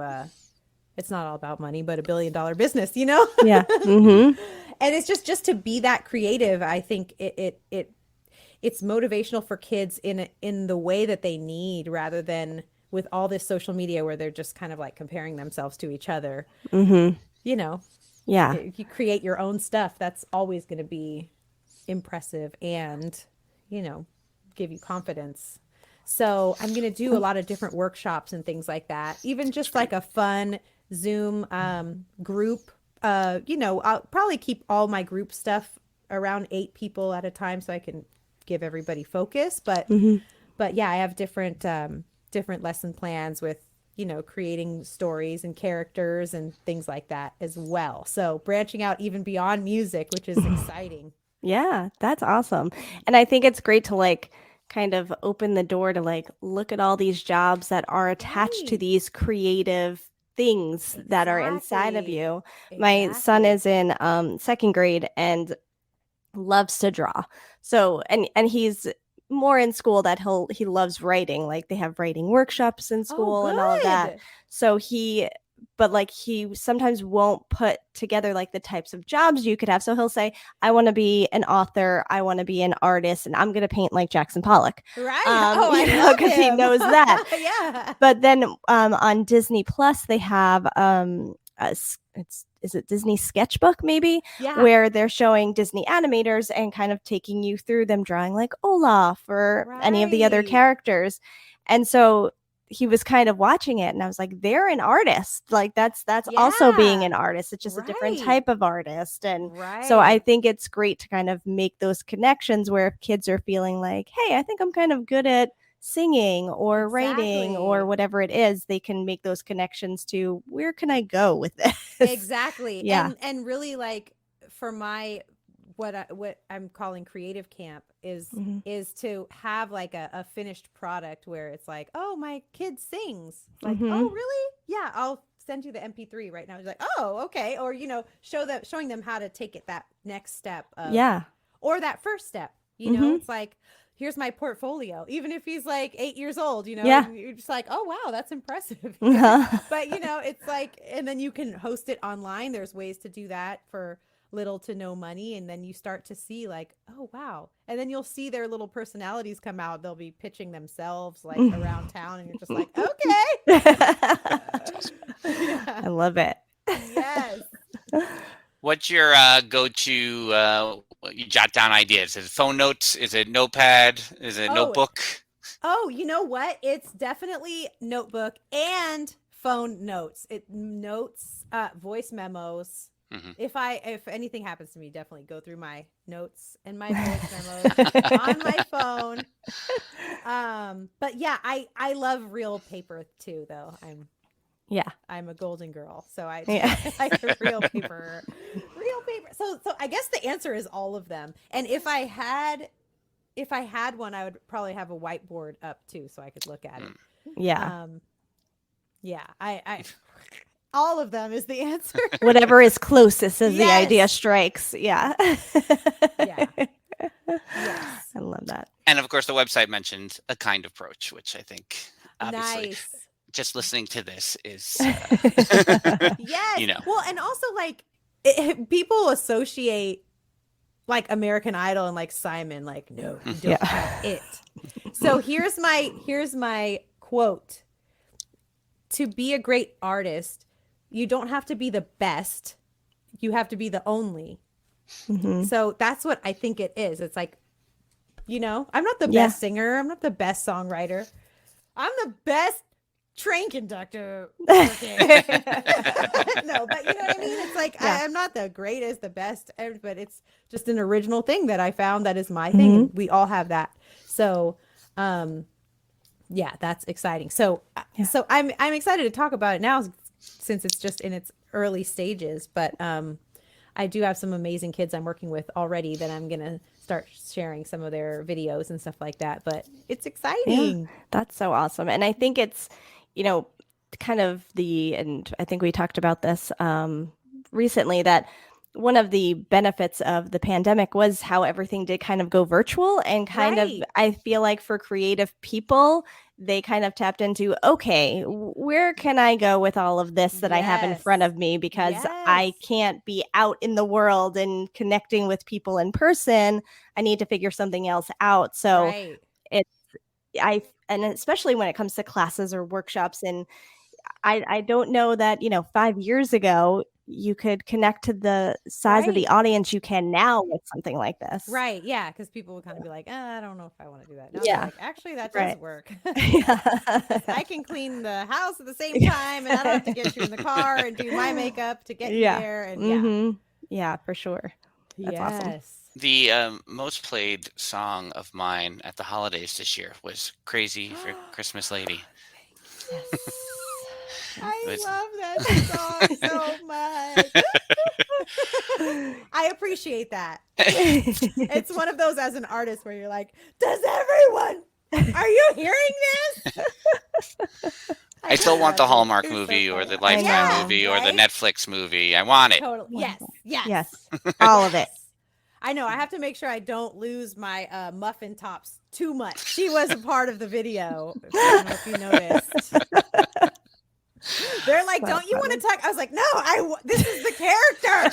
it's not all about money, but $1 billion business, you know? Yeah. And it's just to be that creative. I think it's motivational for kids in the way that they need, rather than with all this social media where they're just kind of like comparing themselves to each other. You know, if you create your own stuff, that's always going to be impressive and, you know, give you confidence. So I'm going to do a lot of different workshops and things like that. Even just like a fun Zoom group. You know, I'll probably keep all my group stuff around 8 people at a time so I can give everybody focus. But yeah, I have different lesson plans with, you know, creating stories and characters and things like that as well. So branching out even beyond music, which is exciting. Yeah, that's awesome. And I think it's great to like kind of open the door to like look at all these jobs that are attached to these creative things that are inside of you. My son is in 2nd grade and loves to draw. So and he's more in school that he loves writing. Like they have writing workshops in school and all of that. So he sometimes won't put together like the types of jobs you could have. So he'll say, I want to be an author, I want to be an artist, and I'm going to paint like Jackson Pollock. Right. Because he knows that. Yeah. But then on Disney Plus, they have is it Disney Sketchbook maybe? Yeah. Where they're showing Disney animators and kind of taking you through them drawing like Olaf or any of the other characters. And so he was kind of watching it and I was like, they're an artist. Like that's also being an artist. It's just a different type of artist. And so I think it's great to kind of make those connections where if kids are feeling like, hey, I think I'm kind of good at singing or writing or whatever it is, they can make those connections to where can I go with this? Exactly. Yeah. And really like for my what I'm calling creative camp is to have like a finished product where it's like, oh, my kid sings. Like, oh, really? Yeah, I'll send you the MP3 right now. He's like, oh, okay. Or, you know, showing them how to take it that next step. Or that first step. You know, it's like, here's my portfolio. Even if he's like 8 years old, you know, you're just like, oh, wow, that's impressive. But, you know, it's like, and then you can host it online. There's ways to do that for little to no money, and then you start to see like, oh wow, and then you'll see their little personalities come out. They'll be pitching themselves like around town, and you're just like, okay. I love it. Yes. What's your go-to you jot down ideas? Is it phone notes? Is it notepad? Is it notebook? Oh, you know what, it's definitely notebook and phone notes. It notes, voice memos. If anything happens to me, definitely go through my notes and my voice memos on my phone. But yeah, I love real paper too, though. I'm a golden girl, so I like the real paper. So I guess the answer is all of them. And if I had one, I would probably have a whiteboard up too, so I could look at it. Yeah. I all of them is the answer. Whatever is closest as the idea strikes. Yeah. Yeah. Yes. I love that. And of course, the website mentioned a kind approach, which I think obviously Nice. just listening to this is, Yes. you know. Well, and also like people associate like American Idol and like Simon, like, no, you don't have it. So here's my quote. To be a great artist, you don't have to be the best. You have to be the only. So that's what I think it is. It's like, I'm not the best singer. I'm not the best songwriter. I'm the best train conductor. No, but you know what I mean? It's like, I'm not the greatest, the best, but it's just an original thing that I found that is my thing. We all have that. So, that's exciting. So I'm excited to talk about it now since it's just in its early stages, but I do have some amazing kids I'm working with already that I'm going to start sharing some of their videos and stuff like that, but it's exciting. Yeah, that's so awesome. And I think it's, kind of and I think we talked about this recently, that one of the benefits of the pandemic was how everything did kind of go virtual, and kind of, I feel like for creative people, they kind of tapped into, okay, where can I go with all of this that I have in front of me? Because I can't be out in the world and connecting with people in person. I need to figure something else out. So and especially when it comes to classes or workshops, and I don't know that, 5 years ago, you could connect to the size of the audience you can now with something like this. Right. Yeah. Because people would kind of be like, I don't know if I want to do that. Now they're like, actually, that does work. I can clean the house at the same time, and I don't have to get you in the car and do my makeup to get you there. And yeah, for sure. That's awesome. The most played song of mine at the holidays this year was Crazy for Christmas Lady. I love that song so much. I appreciate that. It's one of those as an artist where you're like, are you hearing this? I still want the Hallmark movie or the Lifetime movie or the Netflix movie. I want it. Totally. Yes. All of it. I know. I have to make sure I don't lose my muffin tops too much. She was a part of the video. I don't know if you noticed. They're like, don't you want to talk? I was like, no, this is the character.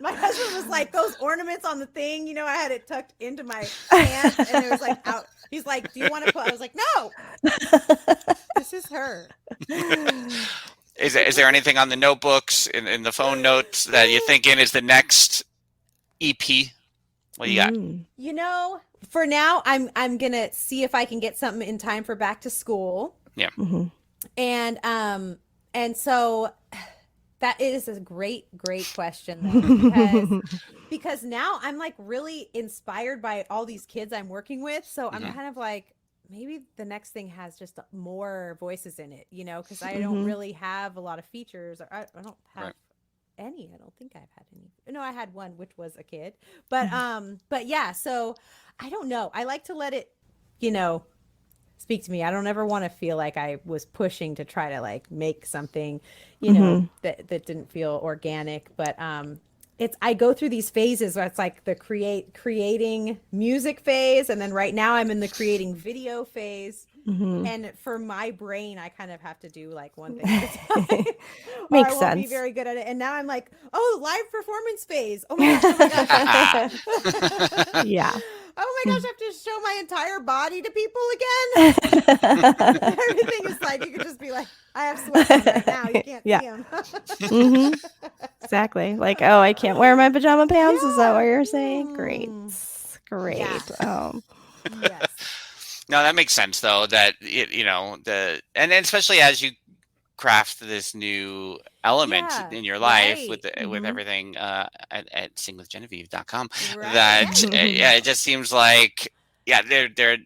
My husband was like, those ornaments on the thing, I had it tucked into my pants and it was like out. He's like, do you want to put? I was like, no, this is her. Is there anything on the notebooks in the phone notes that you're thinking is the next EP? What do you got? For now, I'm gonna see if I can get something in time for back to school. Yeah. And so that is a great question, because now I'm like really inspired by all these kids I'm working with. So I'm kind of like, maybe the next thing has just more voices in it, because I don't really have a lot of features, or I don't have any. I don't think I've had any. No, I had one, which was a kid, but yeah. So I don't know. I like to let it, speak to me. I don't ever want to feel like I was pushing to try to like make something, that didn't feel organic. But I go through these phases where it's like the creating music phase, and then right now I'm in the creating video phase. And for my brain, I kind of have to do like one thing at a time. Makes I won't sense. be very good at it. And now I'm like, live performance phase. Oh my gosh. Yeah. Oh my gosh, I have to show my entire body to people again. Everything is like, you could just be like, I have sweats on right now. You can't see them. Exactly. Like, I can't wear my pajama pants. Is that what you're saying? Great. Yeah. Yes. No, that makes sense though. That and then especially as you craft this new element Yeah, in your life right. with with everything at singwithgenevieve.com. Right. That Yeah. yeah, it just seems like they're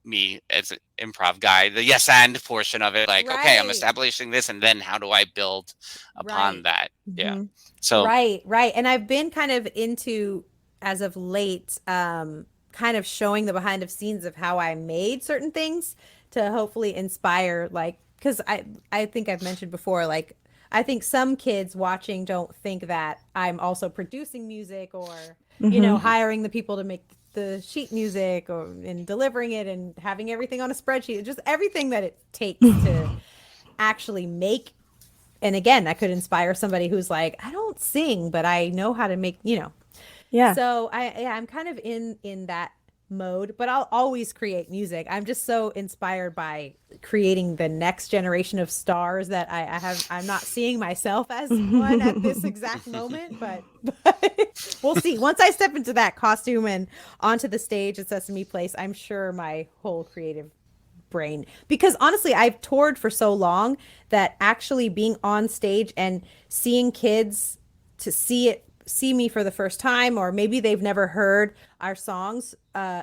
me as an improv guy, the yes and portion of it, like okay, I'm Right. establishing this, and then how do I build upon Right. that? Yeah. Mhm. So Right. And I've been kind of into, as of late, kind of showing the behind the scenes of how I made certain things to hopefully inspire, like, because I think I've mentioned before, like, I think some kids watching don't think that I'm also producing music or, hiring the people to make the sheet music or and delivering it and having everything on a spreadsheet, just everything that it takes to actually make. And again, that could inspire somebody who's like, I don't sing, but I know how to make, Yeah. So I'm kind of in that mode, but I'll always create music. I'm just so inspired by creating the next generation of stars that I'm not seeing myself as one at this exact moment, but we'll see. Once I step into that costume and onto the stage at Sesame Place, I'm sure my whole creative brain, because honestly, I've toured for so long that actually being on stage and seeing kids to see me for the first time, or maybe they've never heard our songs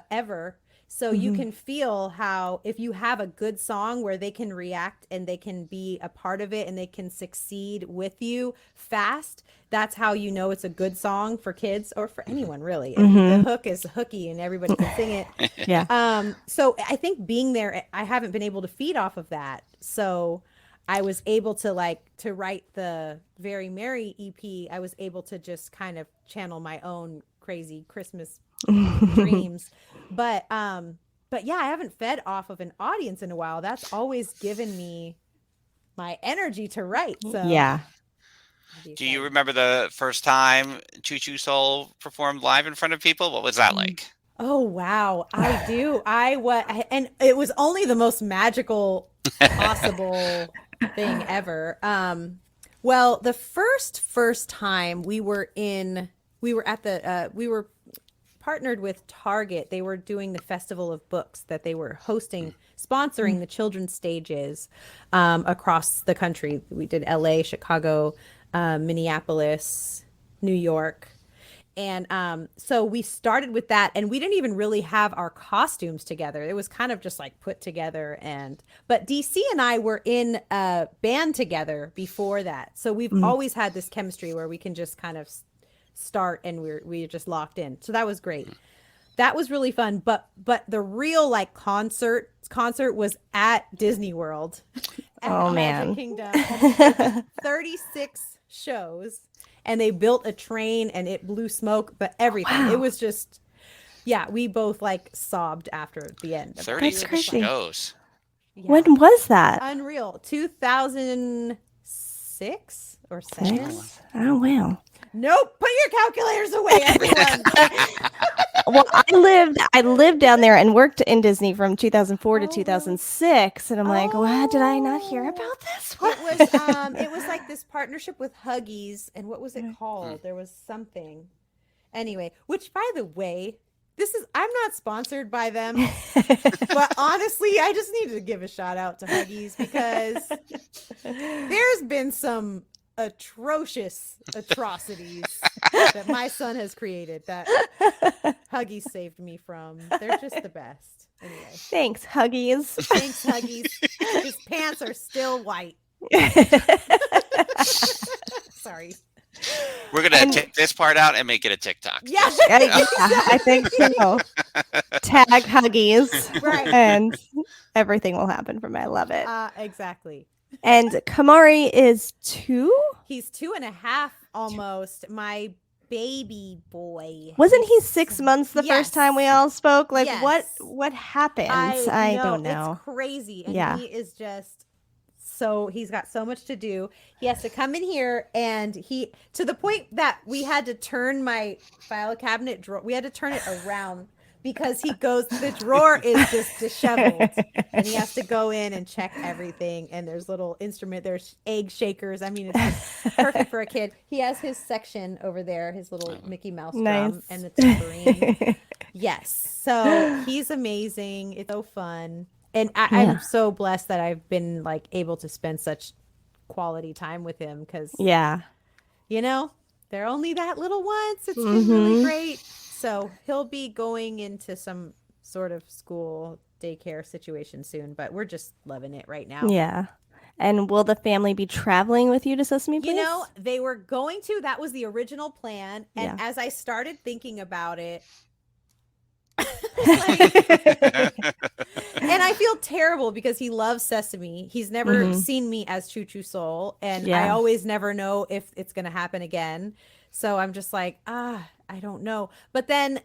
ever. So you can feel how if you have a good song where they can react and they can be a part of it and they can succeed with you fast, that's how you know it's a good song for kids or for anyone really. The hook is hooky and everybody can sing it. Yeah. So I think being there, I haven't been able to feed off of that. So I was able to write the Very Merry EP. I was able to just kind of channel my own crazy Christmas dreams. But yeah, I haven't fed off of an audience in a while. That's always given me my energy to write. So Yeah. do you remember the first time Choo Choo Soul performed live in front of people? What was that like? Oh wow, I do. And it was only the most magical possible thing ever. Well, the first time we were partnered with Target. They were doing the Festival of Books that they were hosting, sponsoring the children's stages across the country. We did LA, Chicago, Minneapolis, New York. And so we started with that, and we didn't even really have our costumes together. It was kind of just like put together. But DC and I were in a band together before that. So we've always had this chemistry where we can just kind of start and we're just locked in. So that was great. That was really fun. But the real like concert was at Disney World. Oh Magic man. Kingdom. 36 shows. And they built a train and it blew smoke, but everything. Wow. It was just, yeah, we both like sobbed after the end. 36 crazy. shows. Yeah. When was that? Unreal. 2006 or 7? Oh wow. Nope. Put your calculators away, everyone. Well, I lived down there and worked in Disney from 2004 to 2006, and I'm like, wow, did I not hear about this? What? It was like this partnership with Huggies, and what was it called? There was something. Anyway, which by the way, I'm not sponsored by them, but honestly, I just needed to give a shout out to Huggies because there's been some atrocious atrocities that my son has created that Huggies saved me from. They're just the best. Anyway. Thanks, Huggies. Thanks, Huggies. His pants are still white. Sorry. We're going to take this part out and make it a TikTok. Yeah. I think so. Tag Huggies. Right. And everything will happen from I love it. Exactly. And Kamari is 2? He's 2.5 almost. My baby boy. Wasn't he 6 months the Yes. first time we all spoke? Like Yes. what happened? I don't know. It's crazy. And Yeah. he is just he's got so much to do. He has to come in here and to the point that we had to turn my file cabinet drawer. We had to turn it around because the drawer is just disheveled and he has to go in and check everything. And there's there's egg shakers. I mean, it's just perfect for a kid. He has his section over there, his little Mickey Mouse drum and the tambourine. Yes. So he's amazing. It's so fun. And I'm so blessed that I've been like able to spend such quality time with him because, Yeah. you know, they're only that little once. It's been really great. So he'll be going into some sort of school daycare situation soon, but we're just loving it right now. Yeah. And will the family be traveling with you to Sesame Place? You know, they were going to. That was the original plan. And Yeah. as I started thinking about it, and I feel terrible because he loves Sesame. He's never seen me as Choo Choo Soul, and I always never know if it's going to happen again. So I'm just like, I don't know. But then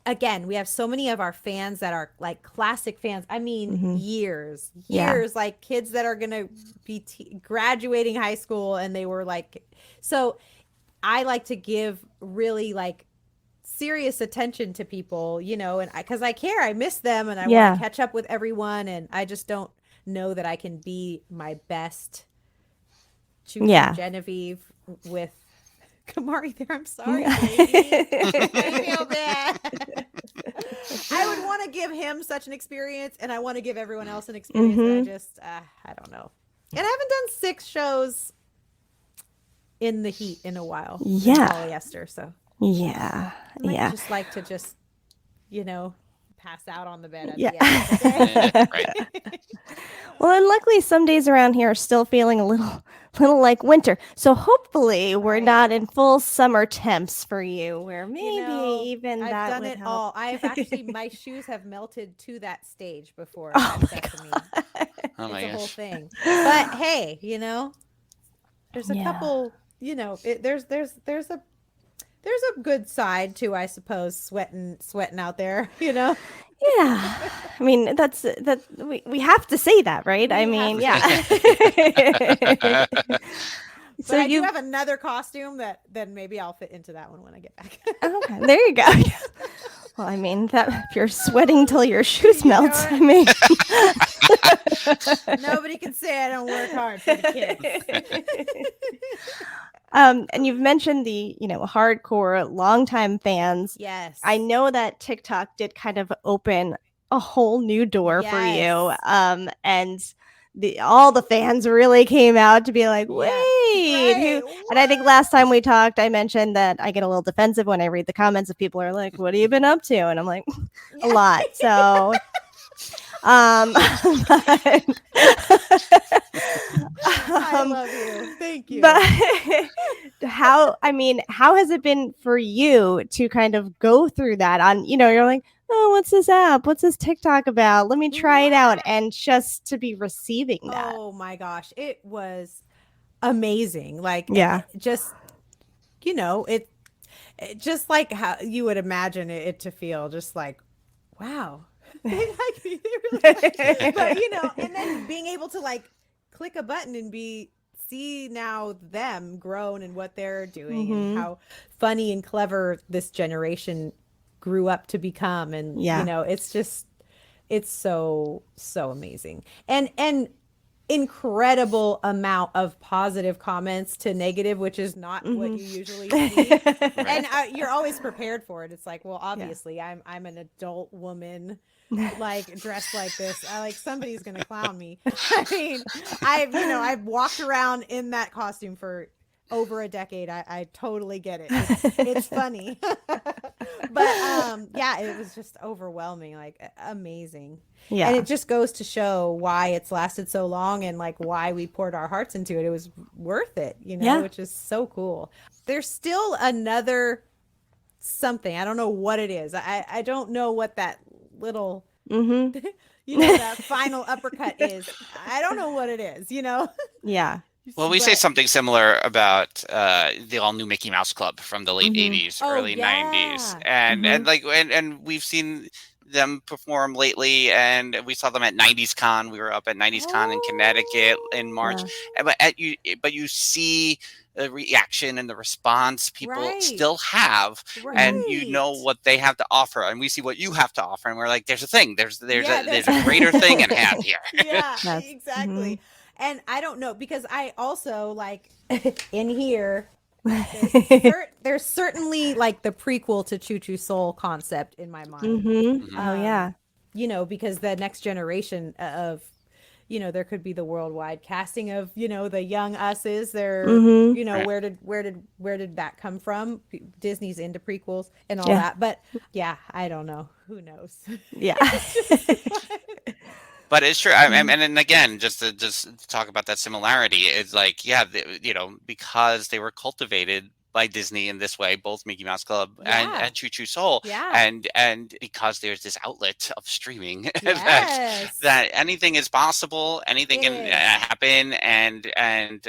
again, we have so many of our fans that are like classic fans. I mean, years, like kids that are going to be graduating high school, and they were like, so I like to give really like serious attention to people, you know, and because I care, I miss them, and I want to catch up with everyone, and I just don't know that I can be my best Choo Choo Genevieve with Kamari there. I'm sorry, baby. I feel bad. I would want to give him such an experience, and I want to give everyone else an experience, and I just I don't know. And I haven't done 6 shows in the heat in a while. Yeah. Polyester, so Yeah. I just like to just, you know, pass out on the bed at the end of the day. Well, and luckily some days around here are still feeling a little like winter. So hopefully we're not in full summer temps for you, where maybe even I've that done would it help. all. I've actually, my shoes have melted to that stage before. Oh at my Sesame. Oh my It's a whole gosh. thing. But hey, you know, there's a Yeah. couple, you know, there's a good side to, I suppose, sweating out there, you know. Yeah. I mean, we have to say that, right? I mean, yeah. So I do have another costume that then maybe I'll fit into that one when I get back. Okay, there you go. Well, I mean, that if you're sweating till your shoes melt, I mean, nobody can say I don't work hard for the kids. And you've mentioned the, you know, hardcore longtime fans. Yes. I know that TikTok did kind of open a whole new door for you. And all the fans really came out to be like, wait, and I think last time we talked, I mentioned that I get a little defensive when I read the comments of people are like, what have you been up to? And I'm like, a lot. So I love you. Thank you. But how has it been for you to kind of go through that on, you know, you're like, oh, what's this app? What's this TikTok about? Let me try it out. And just to be receiving that. Oh my gosh. It was amazing. Like, just, you know, it just like how you would imagine it to feel, just like, wow. They like me. They really like me. But, you know, and then being able to like click a button and see now them grown and what they're doing and how funny and clever this generation grew up to become. And, you know, it's so amazing. And incredible amount of positive comments to negative, which is not what you usually see. And you're always prepared for it. It's like, well, obviously I'm an adult woman, like dressed like this. Somebody's gonna clown me. I mean, I've walked around in that costume for over a decade. I totally get it. It's funny. But it was just overwhelming, like amazing. Yeah. And it just goes to show why it's lasted so long and like why we poured our hearts into it. It was worth it, you know, which is so cool. There's still another something. I don't know what it is. I don't know what that little you know, that final uppercut is. I don't know what it is, you know? Yeah. Well, we say something similar about the all new Mickey Mouse Club from the late 80s, early 90s. And we've seen them perform lately, and we saw them at 90s Con. We were up at 90s Con in Connecticut in March. But you see the reaction and the response people still have, and you know what they have to offer, and we see what you have to offer, and we're like, there's a thing, there's a greater thing at hand here. Yeah, exactly. And I don't know, because I also like in here, there's certainly like the prequel to Choo Choo Soul concept in my mind. Oh yeah. You know, because the next generation of, there could be the worldwide casting of, the young us's. Mhm. Where did that come from? Disney's into prequels and all Yeah. that. But yeah, I don't know. Who knows? Yeah. But it's true. And then again, just to talk about that similarity, it's like, because they were cultivated by Disney in this way, both Mickey Mouse Club and Choo Choo Soul, Yeah. and because there's this outlet of streaming Yes. that anything is possible, anything It can is. happen, and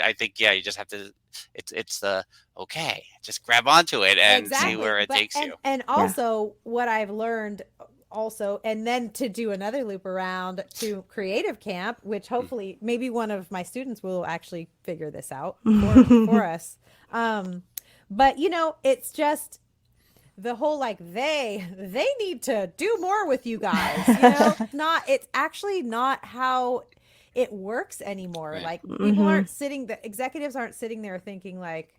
I think you just have to. It's the okay, just grab onto it and see where it takes you. And also what I've learned also, and then to do another loop around to creative camp, which hopefully maybe one of my students will actually figure this out for us. But it's just the whole like they need to do more with you guys. It's actually not how it works anymore. Right. Like people aren't sitting, the executives aren't sitting there thinking like,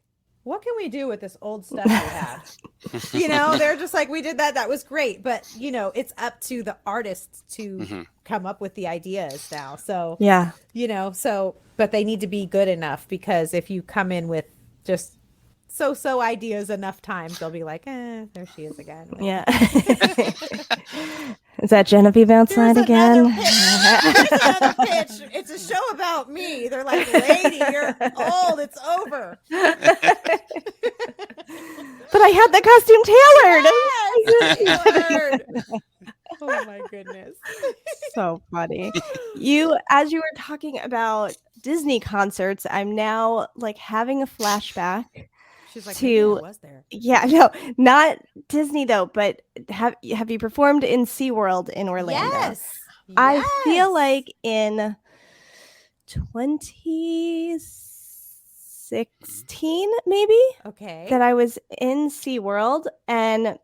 what can we do with this old stuff we had? They're just like, we did that. That was great. But, it's up to the artists to come up with the ideas now. So, Yeah. but they need to be good enough, because if you come in with just so ideas enough times, they'll be like, there she is again. Yeah. Is that Genevieve outside There's again? another pitch. It's a show about me. They're like, lady, you're old. It's over. But I had the costume tailored. Yes, oh my goodness. So funny. As you were talking about Disney concerts, I'm now like having a flashback. She's like, To- maybe I was there. Yeah, no, not Disney though, but have you performed in SeaWorld in Orlando? Yes. I feel Yes. like in 2016 maybe Okay. that I was in SeaWorld, and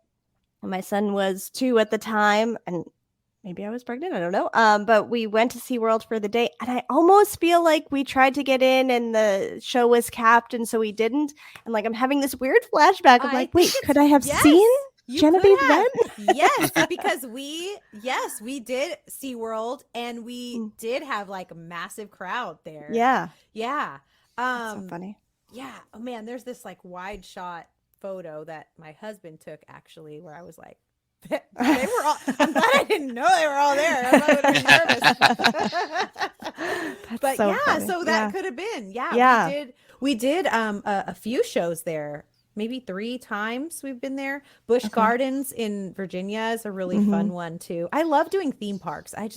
my son was 2 at the time, and maybe I was pregnant, I don't know. But we went to SeaWorld for the day, and I almost feel like we tried to get in and the show was capped, and so we didn't. And like I'm having this weird flashback of I like, think wait, it's- could I have yes, seen you Genevieve could have. then? Yes, because we did SeaWorld, and we did have like a massive crowd there. Yeah. Yeah. That's so funny. Yeah. Oh man, there's this like wide shot photo that my husband took actually, where I was like, they were all. I'm glad I didn't know they were all there. I would have been nervous. But so yeah, funny. so that Yeah. could have been. Yeah. Yeah. We did a few shows there. Maybe 3 times we've been there. Busch Gardens in Virginia is a really fun one too. I love doing theme parks. I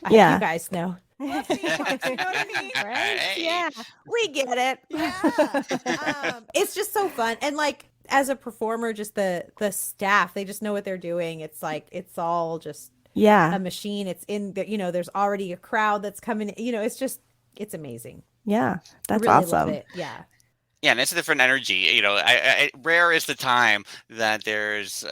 Yeah. you guys know. Love theme parks, you know what I mean? Right? Hey. Yeah. We get it. Yeah. It's just so fun. And like as a performer, just the staff, they just know what they're doing. It's like it's all just Yeah. a machine. It's in the, there's already a crowd that's coming, it's amazing. Yeah. That's Really love awesome. it. Yeah. Yeah, and it's a different energy. Rare is the time that there's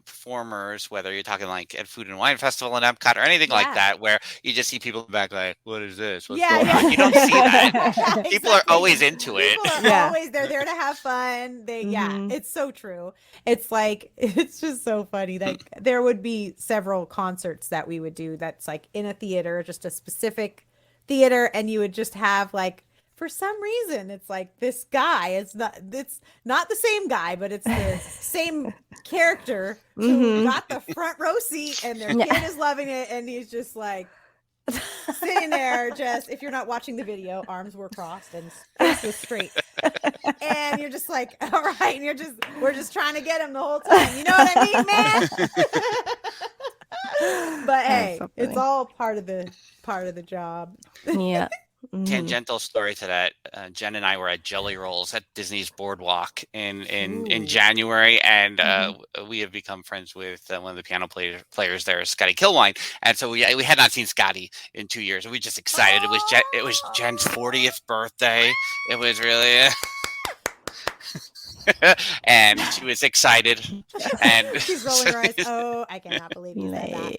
performers, whether you're talking like at Food and Wine Festival in Epcot or anything like Yeah. that, where you just see people back like, "What is this? What's Yeah, going yeah. on?" You don't see that. Yeah, People are exactly. always into it. People are Yeah. always, they're there to have fun. Mhm. It's so true. It's like, it's just so funny. Like there would be several concerts that we would do that's like in a theater, just a specific theater. And you would just have like, for some reason, it's like this guy, it's not the same guy, but it's the same character who got the front row seat, and their kid is loving it. And he's just like, sitting there, just, if you're not watching the video, arms were crossed and face was straight, and you're just like, all right, and we're just trying to get him the whole time. You know what I mean, man? But hey, so it's funny. all part of the job. Yeah. Mhm. Tangential story to that. Jen and I were at Jelly Rolls at Disney's Boardwalk in Ooh. January, and we have become friends with one of the piano players there, Scotty Kilwine. And so we had not seen Scotty in 2 years, and we just excited. It was Jen's 40th birthday. It was really. And she was excited, and She's rolling her eyes. Oh, I cannot believe you said that.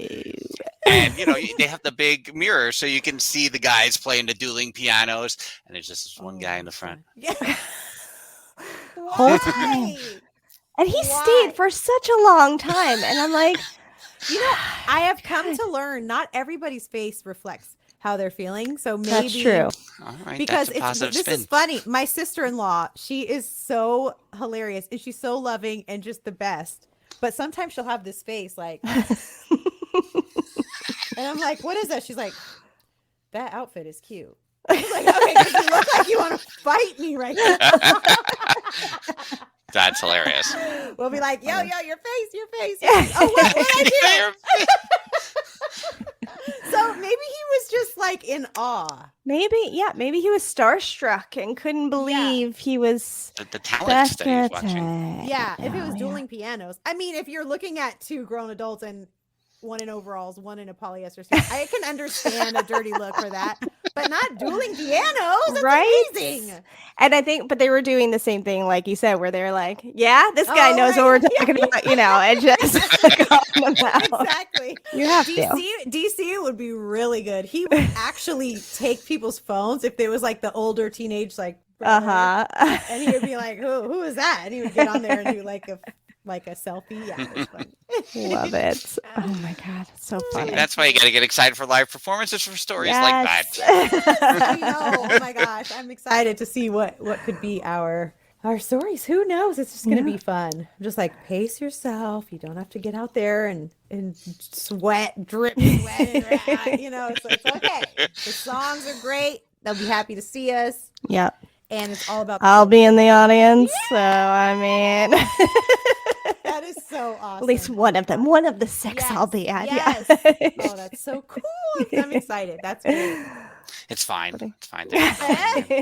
and they have the big mirror so you can see the guys playing the dueling pianos, and there's just this one guy in the front. Yeah. Whole Why? time. And he Why? stayed for such a long time. And I'm like, I have come to learn not everybody's face reflects. how they're feeling. So maybe That's true. All right, because that's a positive this spin. is funny. My sister-in-law, she is so hilarious and she's so loving and just the best. But sometimes she'll have this face like, and I'm like, what is that? She's like, that outfit is cute. I was like, okay, because you look like you want to fight me right now. That's hilarious. We'll be like, yo, your face. Oh, what I do? So maybe he was just like in awe. Maybe he was starstruck and couldn't believe he was The talent that he's watching. Yeah, if it was dueling pianos. I mean, if you're looking at two grown adults and one in overalls, one in a polyester suit, I can understand a dirty look for that, but not dueling pianos. That's right? amazing. And I think, but they were doing the same thing, like you said, where they're like, yeah, this guy knows what we're talking about, and just calling them out. Exactly. You have DC would be really good. He would actually take people's phones if there was like the older teenage, like, brother, and he would be like, who is that? And he would get on there and do like a selfie. Yeah, it was fun. Love it. Oh my God, it's so funny. That's why you got to get excited for live performances for stories like that. I know. Oh my gosh, I'm excited to see what could be our stories. Who knows? It's just gonna be fun. Just like pace yourself. You don't have to get out there and sweat, drip sweat. It's okay. The songs are great. They'll be happy to see us. Yep. And it's all about. I'll be in the audience, so I mean. That is so awesome. At least one of them. One of the six I'll be at. Yes. Yeah. Oh, that's so cool. I'm excited. That's great. It's fine. It's fine.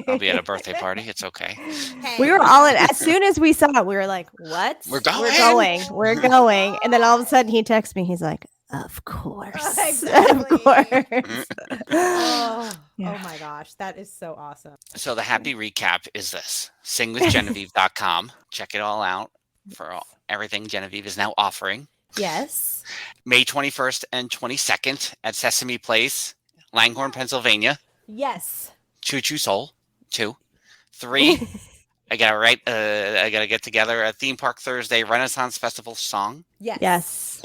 I'll be at a birthday party. It's okay. Hey. We were all in. As soon as we saw it, we were like, what? We're going. We're going. And then all of a sudden he texts me. He's like, of course. Exactly. Of course. Oh my gosh. That is so awesome. So the happy recap is this. Singwithgenevieve.com. Check it all out for everything Genevieve is now offering. Yes. May 21st and 22nd at Sesame Place, Langhorne, Pennsylvania. Yes. Choo Choo Soul. 2. 3. I gotta get together a Theme Park Thursday Renaissance Festival song. Yes.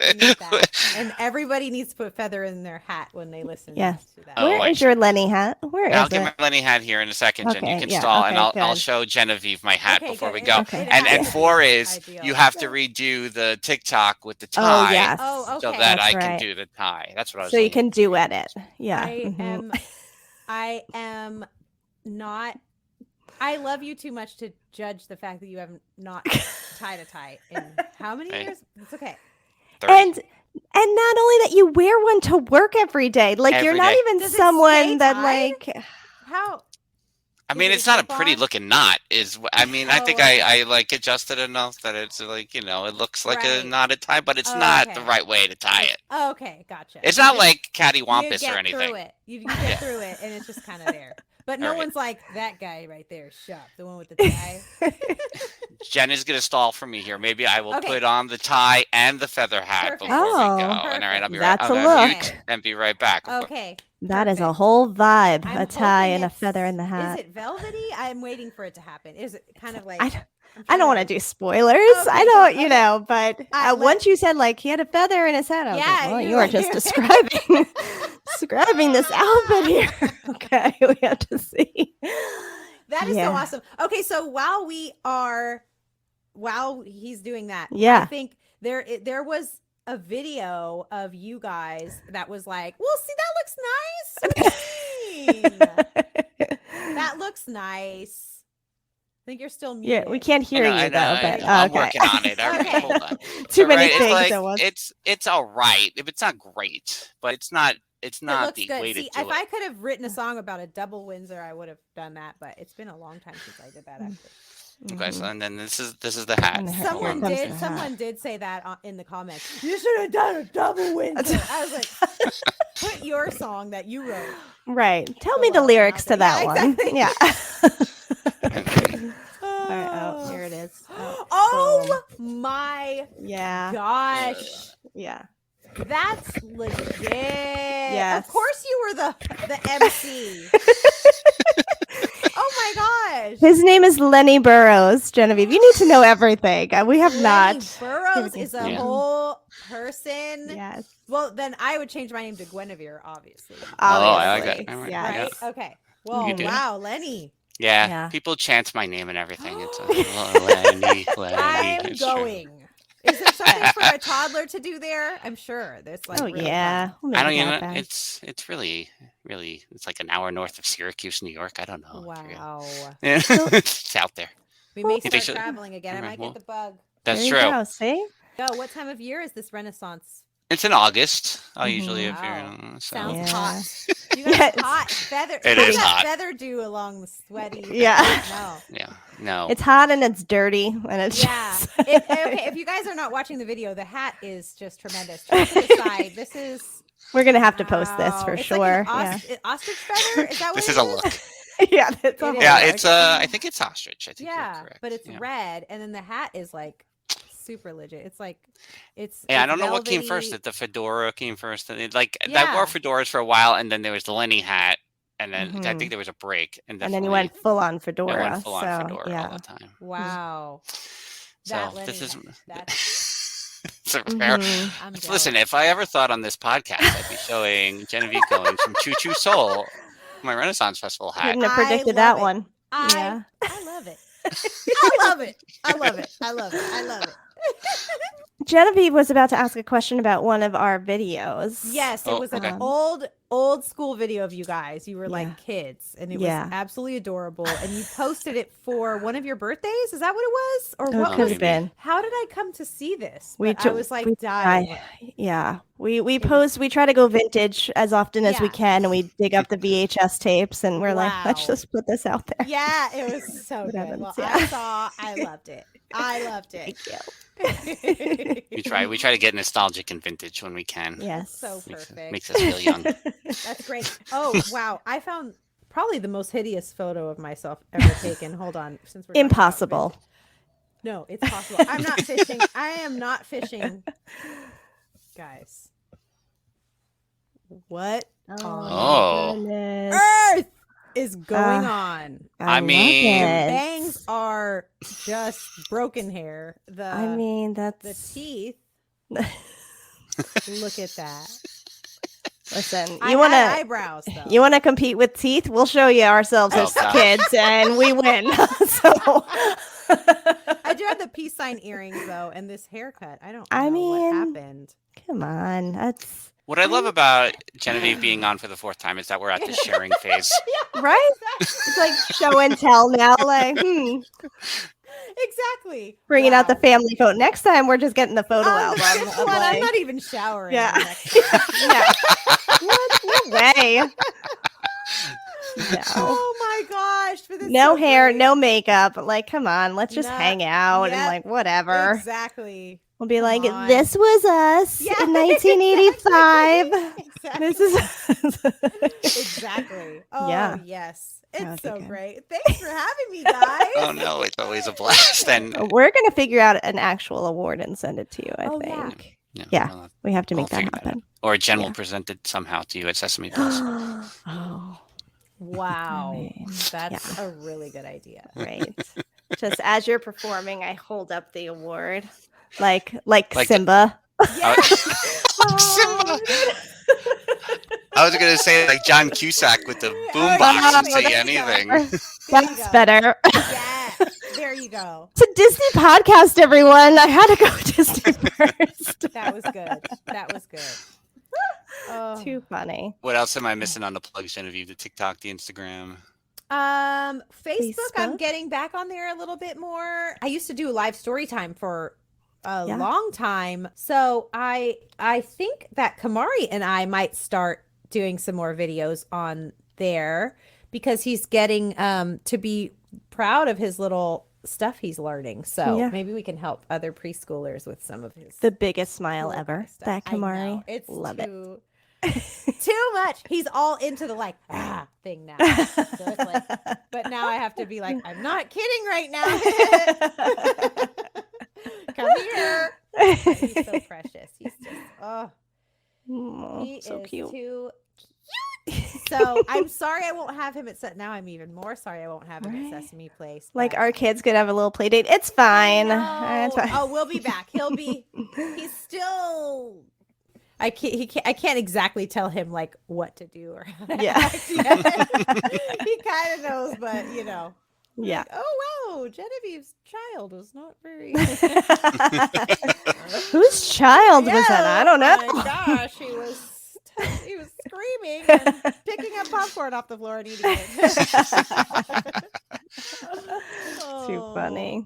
We need that. And everybody needs to put feather in their hat when they listen to that. Where is your Lenny hat? Where is I'll it? get my Lenny hat here in a second, Jen. Okay, You can yeah, stall, okay, and I'll good. show Genevieve my hat before we go. Okay. And 4 is Ideal. you have to redo the TikTok with the tie. Oh, yes. Oh, okay. So that That's I can right. do the tie. That's what I was So you thinking. can duet it. Yeah. I am not. I love you too much to judge the fact that you have not tied a tie in how many years? It's okay. 30. And not only that, you wear one to work every day. Like Every you're not day. even Does it someone stay that tied? like. How? I mean, Is it it's not a zip-on? pretty looking knot. I think okay. I like adjusted enough that it's like, it looks like a Right. knotted tie, but it's Oh, not okay. the right way to tie it. Oh, okay, gotcha. It's You not just- like you cattywampus get or anything. Through it. You get through it, and it's just kind of there. But no All right. one's like that guy right there, sharp, the one with the tie. Jen is going to stall for me here. Maybe I will Okay. put on the tie and the feather hat Perfect. before we Oh. go. And all right, I'll be That's right. a I'm look. gonna mute and be right back. Okay. That is a Perfect. whole vibe. I'm A tie hoping and a it's- feather in the hat. Is it velvety? I'm waiting for it to happen. Is it kind of like? I don't want to do spoilers. Okay, I don't, okay. but let- once you said like he had a feather in his head, I was Yeah, like, well, you're you were like- just describing this outfit here. Okay, we have to see. That is Yeah. so awesome. Okay, so while he's doing that, Yeah. I think there was a video of you guys that was like, well, see, that looks nice. That looks nice. I think you're still muted. Yeah, we can't hear I you know, though. But I'm okay. working on it. All right, Okay. hold on. Too many It's things like- at once. It's all right. If it's not great, but it's not It not looks the good. way to See, do if it. I could have written a song about a double Windsor, I would have done that. But it's been a long time since I did that. Actually, Okay, so and then this is the hat. And the hat. someone comes did. the Someone hat. did say that in the comments. You should have done a double Windsor. I was like, put your song that you wrote. Right. Tell Go me the on, lyrics to I'll that say- one. yeah, Yeah. All right. Oh, here it is. Oh my Yeah. gosh. Yeah. That's legit. Yes. Of course you were the MC. Oh my His name is Lenny Burrows, Genevieve. You need to know everything. We have Lenny not. Burrows is a whole person. Yes. Well, then I would change my name to Guinevere, obviously. I like Obviously. that. All right. Yes. Right? Yeah. Okay. Well, You do. wow, Lenny. Yeah, Yeah. people chant my name and everything. It's Lenny. I'm It's true. going. Is there something for a toddler to do there? I'm sure there's like. Oh really yeah. fun. We'll I don't make it even. happen. It's really it's like an hour north of Syracuse, New York. I don't know. Wow. Yeah. It's out there. We may They start should- traveling again. I Alright, might well, get the bug. That's There true. you go. See? Yo, what time of year is this Renaissance? It's in August. I'll usually Wow. appear. So. Sounds Yeah. hot. You got Yes. hot feather. It How's is that hot. feather do along the sweaty? Yeah. No. Yeah. No. It's hot and it's dirty and it's Yeah. just If you guys are not watching the video, the hat is just tremendous. Turn to the side. This is. we're gonna have to post this Wow. for It's sure. Like an ostrich feather. Is that what This it is a look. Yeah, that's a It whole Yeah, look. it's I think it's ostrich. I think you're Yeah, correct. but it's Yeah. red, and then the hat is like super legit. It's like it's. Yeah, I it's don't know what came first. velvety. If the fedora came first, and I Yeah. wore fedoras for a while, and then there was the Lenny hat, and then I Mhm. think there was a break, and And then you definitely went full on I fedora. went full on so, fedora yeah. all the time. Wow. So That Lenny this is hat, that's. it's a fair. Mhm. I'm Listen, jealous. if I ever thought on this podcast I'd be showing Geneview Goings from Choo Choo Soul, my Renaissance Festival hat. Couldn't have I predicted love that it. one. I Yeah. love it. I love it. I love it. I love it. I love it. Genevieve was about to ask a question about one of our videos. Yes, it Oh, was okay. an old school video of you guys. You were Yeah. like kids, and it Yeah. was absolutely adorable. And you posted it for one of your birthdays. Is that what it was, or Oh, what it could was have maybe. been. How did I come to see this? We But I ju- was like we dying. Yeah. We was- post, we try to go vintage as often as we Yeah. can, and we dig up the VHS tapes and we're like, let's Wow. just put this out there. Yeah, it was so What good. happens, Well, yeah. I loved it. I loved it. Thank you. We try to get nostalgic and vintage when we can. Yes. So Makes, perfect. makes us feel young. That's great. Oh wow, I found probably the most hideous photo of myself ever taken. Hold on, since we're talking about Impossible. vintage. No, it's possible. I'm not fishing. I am not fishing, guys. What Oh. goodness. earth is going on? I love mean- it. Bangs are just broken hair. I mean, the that's teeth. Look at that. listen. I You had want to eyebrows though. you want to compete with teeth? We'll show you ourselves Oh, as God. kids, and we win. So I do have the peace sign earrings though, and this haircut. I don't. I know what mean, happened. come on, that's What I love about Genevieve being on for the fourth time is that we're at the sharing phase. right. It's like show and tell now. Like, Exactly. bringing out the Wow. family photo. Next time, we're just getting the photo On the album. fifth of, one, I'm like- not even showering. Yeah. the next one. yeah. What? No way. No. Oh my gosh! For this No so hair, great. no makeup. Like, come on, let's just No- hang out and Yep. like whatever. Exactly. We'll be Come like, on. this was us Yeah, in 1985. Exactly. This is Exactly. Oh Yeah. yes, That it's would be so good. great. Thanks for having me, guys. Oh no, it's always a blast. And We're gonna figure out an actual award and send it to you. I Oh, yeah. think Yeah. we have to We'll make that figure it out. happen. Or Jen will Yeah. present it somehow to you at Sesame Place. Oh, Wow, mean, that's a really good idea. right. Just as you're performing, I hold up the award, like Like- Simba. Yeah. Simba! I was gonna say like John Cusack with the boombox Oh, and say there you anything. go. There you That's go. better. Yeah, there you go. It's a Disney podcast, everyone. I had to go Disney first. That was good. That was good. Oh. Too funny. What else am I missing on the plugs, Genevieve? The TikTok, the Instagram. Facebook, I'm Facebook? getting back on there a little bit more. I used to do live story time for a Yeah. long time. So I think that Kamari and I might start doing some more videos on there because he's getting to be proud of his little stuff he's learning. So Yeah. maybe we can help other preschoolers with some of his The biggest smile cool ever. stuff. That I know. Kamari. It's Love it. too much. He's all into the like thing now. So it's like, but now I have to be like, I'm not kidding right now. Come here. He's so precious. He's just Oh, he so is cute. too cute. So I'm sorry I won't have him at now. I'm even more sorry I won't have him at Sesame Place. Like but- our kids could have a little play date. It's fine. I It's know. fine. Oh, we'll be back. He's still. I can't exactly tell him like what to do or how to Yeah. act yet. He kind of knows, but Yeah. like, oh wow, Genevieve's child was not very. Whose child was that? I don't know. Oh my gosh, he was screaming and picking up popcorn off the floor and eating it. Too funny.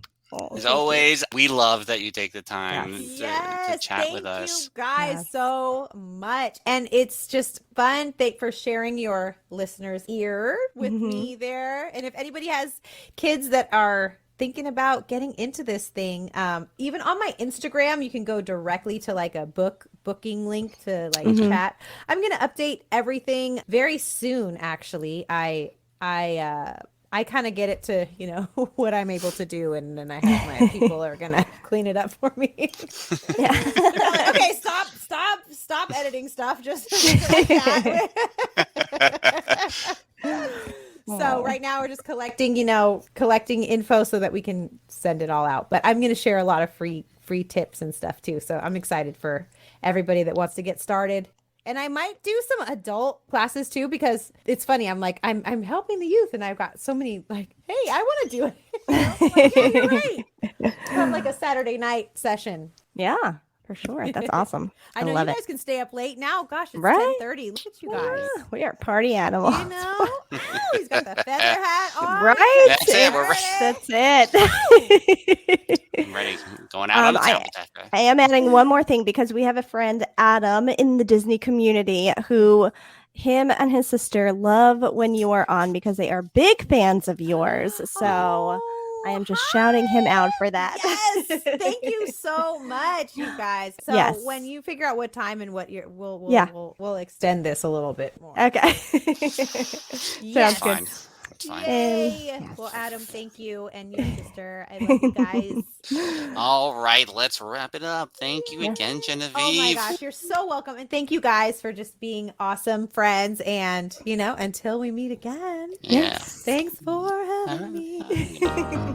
As always, we love that you take the time Yes. to chat with us. Thank you guys Yes. so much. And it's just fun. Thanks for sharing your listeners' ear with me there. And if anybody has kids that are thinking about getting into this thing, even on my Instagram, you can go directly to like a booking link to like chat. I'm going to update everything very soon. Actually, I kind of get it to, what I'm able to do. And then I have my people are going to clean it up for me. Yeah. Like, okay, stop editing stuff. Just like that. So right now we're just collecting info so that we can send it all out. But I'm going to share a lot of free tips and stuff too. So I'm excited for everybody that wants to get started. And I might do some adult classes too, because it's funny. I'm like, I'm helping the youth, and I've got so many like, hey, I want to do it. Like, yeah, you're right. Have like a Saturday night session. Yeah, for sure. That's awesome. I know love you it. guys can stay up late now. Gosh, it's Right? 10:30. Look at you guys. Yeah, we are party animals. Oh, he's got the feather hat on. Right? That's it, we're ready. That's it. I'm ready. Going out on the town. I am adding one more thing because we have a friend, Adam, in the Disney community who him and his sister love when you are on because they are big fans of yours. So I am just shouting him out for that. Yes, thank you so much, you guys. So Yes. when you figure out what time and what you're, we'll extend this a little bit more. Okay. Yes. Sounds good. Fine. It's fine. Yay. Well, Adam, thank you, and your sister. I love you guys. All right, let's wrap it up. Thank you again, Genevieve. Oh my gosh, you're so welcome, and thank you guys for just being awesome friends. And until we meet again. Yeah. Thanks for having me.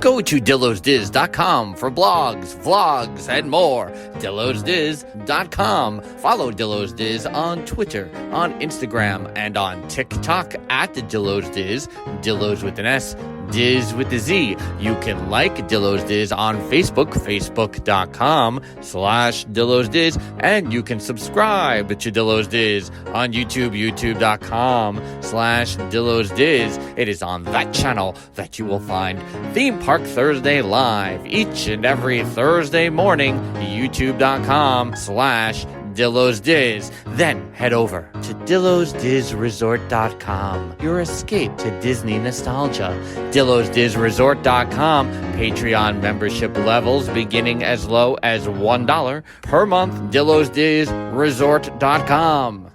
Go to dillosdiz.com for blogs, vlogs, and more. dillosdiz.com. Follow Dillo's Diz on Twitter, on Instagram, and on TikTok at dillosdiz. Dillos with an S, Diz with the Z. You can like Dillo's Diz on Facebook, facebook.com/Dillo's Diz, and you can subscribe to Dillo's Diz on YouTube, youtube.com/Dillo's Diz. It is on that channel that you will find Theme Park Thursday live each and every Thursday morning, youtube.com/Dillo's Diz. Then head over to DillosDizResort.com. Your escape to Disney nostalgia. DillosDizResort.com. Patreon membership levels beginning as low as $1 per month. DillosDizResort.com.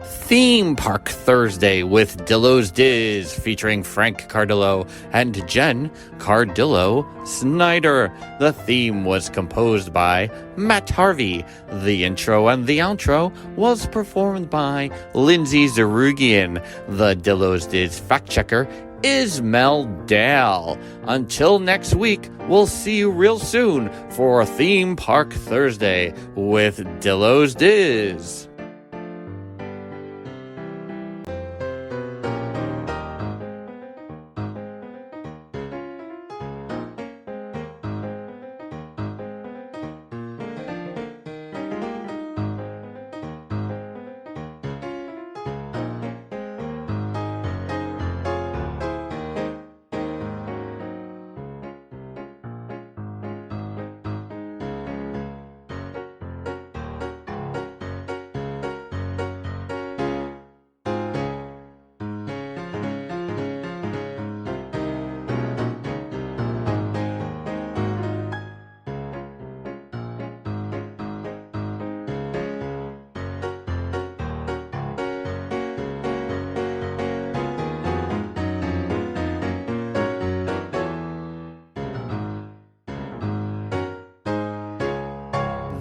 Theme Park Thursday with Dillo's Diz, featuring Frank Cardillo and Jen Cardillo Snyder. The theme was composed by Matt Harvey. The intro and the outro was performed by Lindsay Zerugian. The Dillo's Diz fact checker is Mel Dale. Until next week, we'll see you real soon for Theme Park Thursday with Dillo's Diz.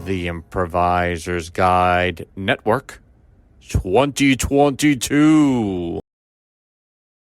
The Improviser's Guide Network 2022.